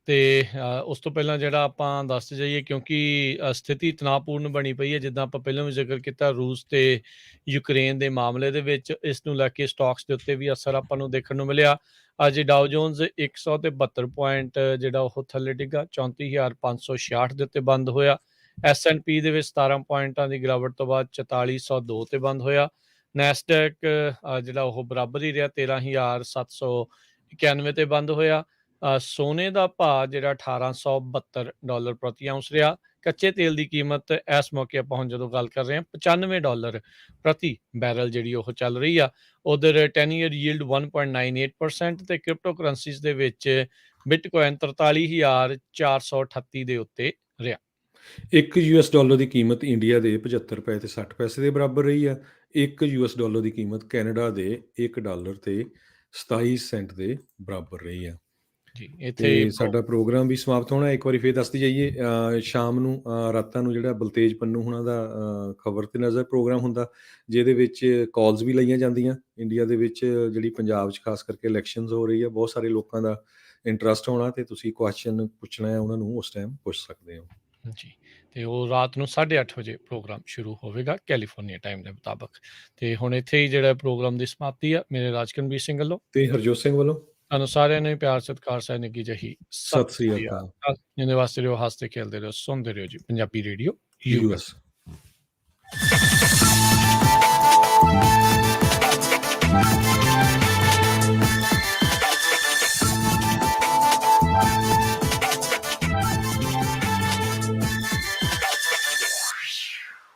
ਤੇ ਉਸ ਤੋਂ ਪਹਿਲਾਂ ਜਿਹੜਾ ਆਪਾਂ ਦੱਸਦੇ ਜਾਈਏ ਕਿਉਂਕਿ ਸਥਿਤੀ ਤਣਾਅਪੂਰਨ ਬਣੀ ਪਈ ਹੈ, ਜਿੱਦਾਂ ਆਪਾਂ ਪਹਿਲਾਂ ਵੀ ਜ਼ਿਕਰ ਕੀਤਾ ਰੂਸ ਤੇ ਯੂਕਰੇਨ ਦੇ ਮਾਮਲੇ ਦੇ ਵਿੱਚ, ਇਸ ਨੂੰ ਲੈ ਕੇ ਸਟਾਕਸ ਦੇ ਉੱਤੇ ਵੀ ਅਸਰ ਆਪਾਂ ਨੂੰ ਦੇਖਣ ਨੂੰ ਮਿਲਿਆ। ਅੱਜ ਡਾਓ ਜੋਨਸ 172 ਪੁਆਇੰਟ ਜਿਹੜਾ ਉਹ ਥੱਲੇ ਡਿੱਗਾ, 34,566 ਦੇ ਉੱਤੇ ਬੰਦ ਹੋਇਆ। S&P ਦੇ ਵਿੱਚ 17 ਪੁਆਇੰਟਾਂ ਦੀ ਗਿਰਾਵਟ ਤੋਂ ਬਾਅਦ 4402 ਤੇ ਬੰਦ ਹੋਇਆ। ਨੈਸਡੈਕ ਜਿਹੜਾ ਉਹ ਬਰਾਬਰ ਹੀ ਰਿਹਾ, 13,791 ਤੇ ਬੰਦ ਹੋਇਆ। ਸੋਨੇ ਦਾ ਭਾਅ ਜਿਹੜਾ $1872 ਪ੍ਰਤੀ ਆਉਂਸ ਰਿਹਾ। ਕੱਚੇ ਤੇਲ ਦੀ ਕੀਮਤ ਇਸ ਮੌਕੇ ਆਪਾਂ ਹੁਣ ਜਦੋਂ ਗੱਲ ਕਰ ਰਹੇ ਹਾਂ $95 ਪ੍ਰਤੀ ਬੈਰਲ ਜਿਹੜੀ ਉਹ ਚੱਲ ਰਹੀ ਆ। ਉਧਰ 10 ਈਅਰ ਯੀਲਡ 1.98% ਤੇ ਕ੍ਰਿਪਟੋ ਕਰੰਸੀਜ਼ ਦੇ ਵਿੱਚ ਬਿਟਕੋਇਨ 43,438 ਦੇ ਉੱਤੇ ਰਿਹਾ। $1 ਦੀ ਕੀਮਤ ਇੰਡੀਆ ਦੇ 75 ਰੁਪਏ ਤੇ 60 ਪੈਸੇ ਦੇ ਬਰਾਬਰ ਰਹੀ ਆ। $1 ਦੀ ਕੀਮਤ ਕੈਨੇਡਾ ਦੇ $1 ਤੇ 27 ਸੈਂਟ ਦੇ ਬਰਾਬਰ ਰਹੀ ਆ। ਜੀ, ਇੱਥੇ ਤੇ ਸਾਡਾ ਪ੍ਰੋਗਰਾਮ ਵੀ ਸਮਾਪਤ ਹੋਣਾ। ਇੱਕ ਵਾਰੀ ਫੇਰ ਦੱਸਦੀ ਜਾਈਏ, ਸ਼ਾਮ ਨੂੰ ਰਾਤਾਂ ਨੂੰ ਜਿਹੜਾ ਬਲਤੇਜ ਪੰਨੂ ਹੁਣਾਂ ਦਾ ਖਬਰ ਤੇ ਨਜ਼ਰ ਪ੍ਰੋਗਰਾਮ ਹੁੰਦਾ, ਜਿਹਦੇ ਵਿੱਚ ਕਾਲਸ ਵੀ ਲਈਆਂ ਜਾਂਦੀਆਂ। ਇੰਡੀਆ ਦੇ ਵਿੱਚ ਜਿਹੜੀ ਪੰਜਾਬ 'ਚ ਖਾਸ ਕਰਕੇ ਇਲੈਕਸ਼ਨਸ ਹੋ ਰਹੀ ਆ, ਬਹੁਤ ਸਾਰੇ ਲੋਕਾਂ ਦਾ ਇੰਟਰਸਟ ਹੋਣਾ ਤੇ ਤੁਸੀਂ ਕੁਐਸਚਨ ਪੁੱਛਣਾ ਹੈ ਉਹਨਾਂ ਨੂੰ, ਉਸ ਟਾਈਮ ਪੁੱਛ ਸਕਦੇ ਹੋ। ਜੀ, ਤੇ ਉਹ ਰਾਤ ਨੂੰ 8:30 ਵਜੇ ਪ੍ਰੋਗਰਾਮ ਸ਼ੁਰੂ ਹੋਵੇਗਾ ਕੈਲੀਫੋਰਨੀਆ ਟਾਈਮ ਦੇ ਮੁਤਾਬਕ। ਤੇ ਹੁਣ ਇੱਥੇ ਹੀ ਜਿਹੜਾ ਪ੍ਰੋਗਰਾਮ ਦੀ ਸਮਾਪਤੀ ਆ, ਮੇਰੇ ਰਾਜਕਨਵੀਰ ਸਿੰਘ ਵੱਲੋਂ ਤੇ ਹਰਜੋਤ ਸਿੰਘ ਵੱਲੋਂ ਤੁਹਾਨੂੰ ਸਾਰਿਆਂ ਨੂੰ ਪਿਆਰ ਸਤਿਕਾਰ ਸਹਿ ਨਿੱਘੀ ਜਿਹੀ ਸਤਿ ਸ੍ਰੀ ਅਕਾਲ। ਜਿੰਦੇ ਵਾਸਤੇ ਰਹੋ, ਹੱਸਦੇ ਖੇਲਦੇ ਰਹੋ, ਸੁਣਦੇ ਰਹੋ ਜੀ ਪੰਜਾਬੀ ਰੇਡੀਓ ਯੂਐਸ।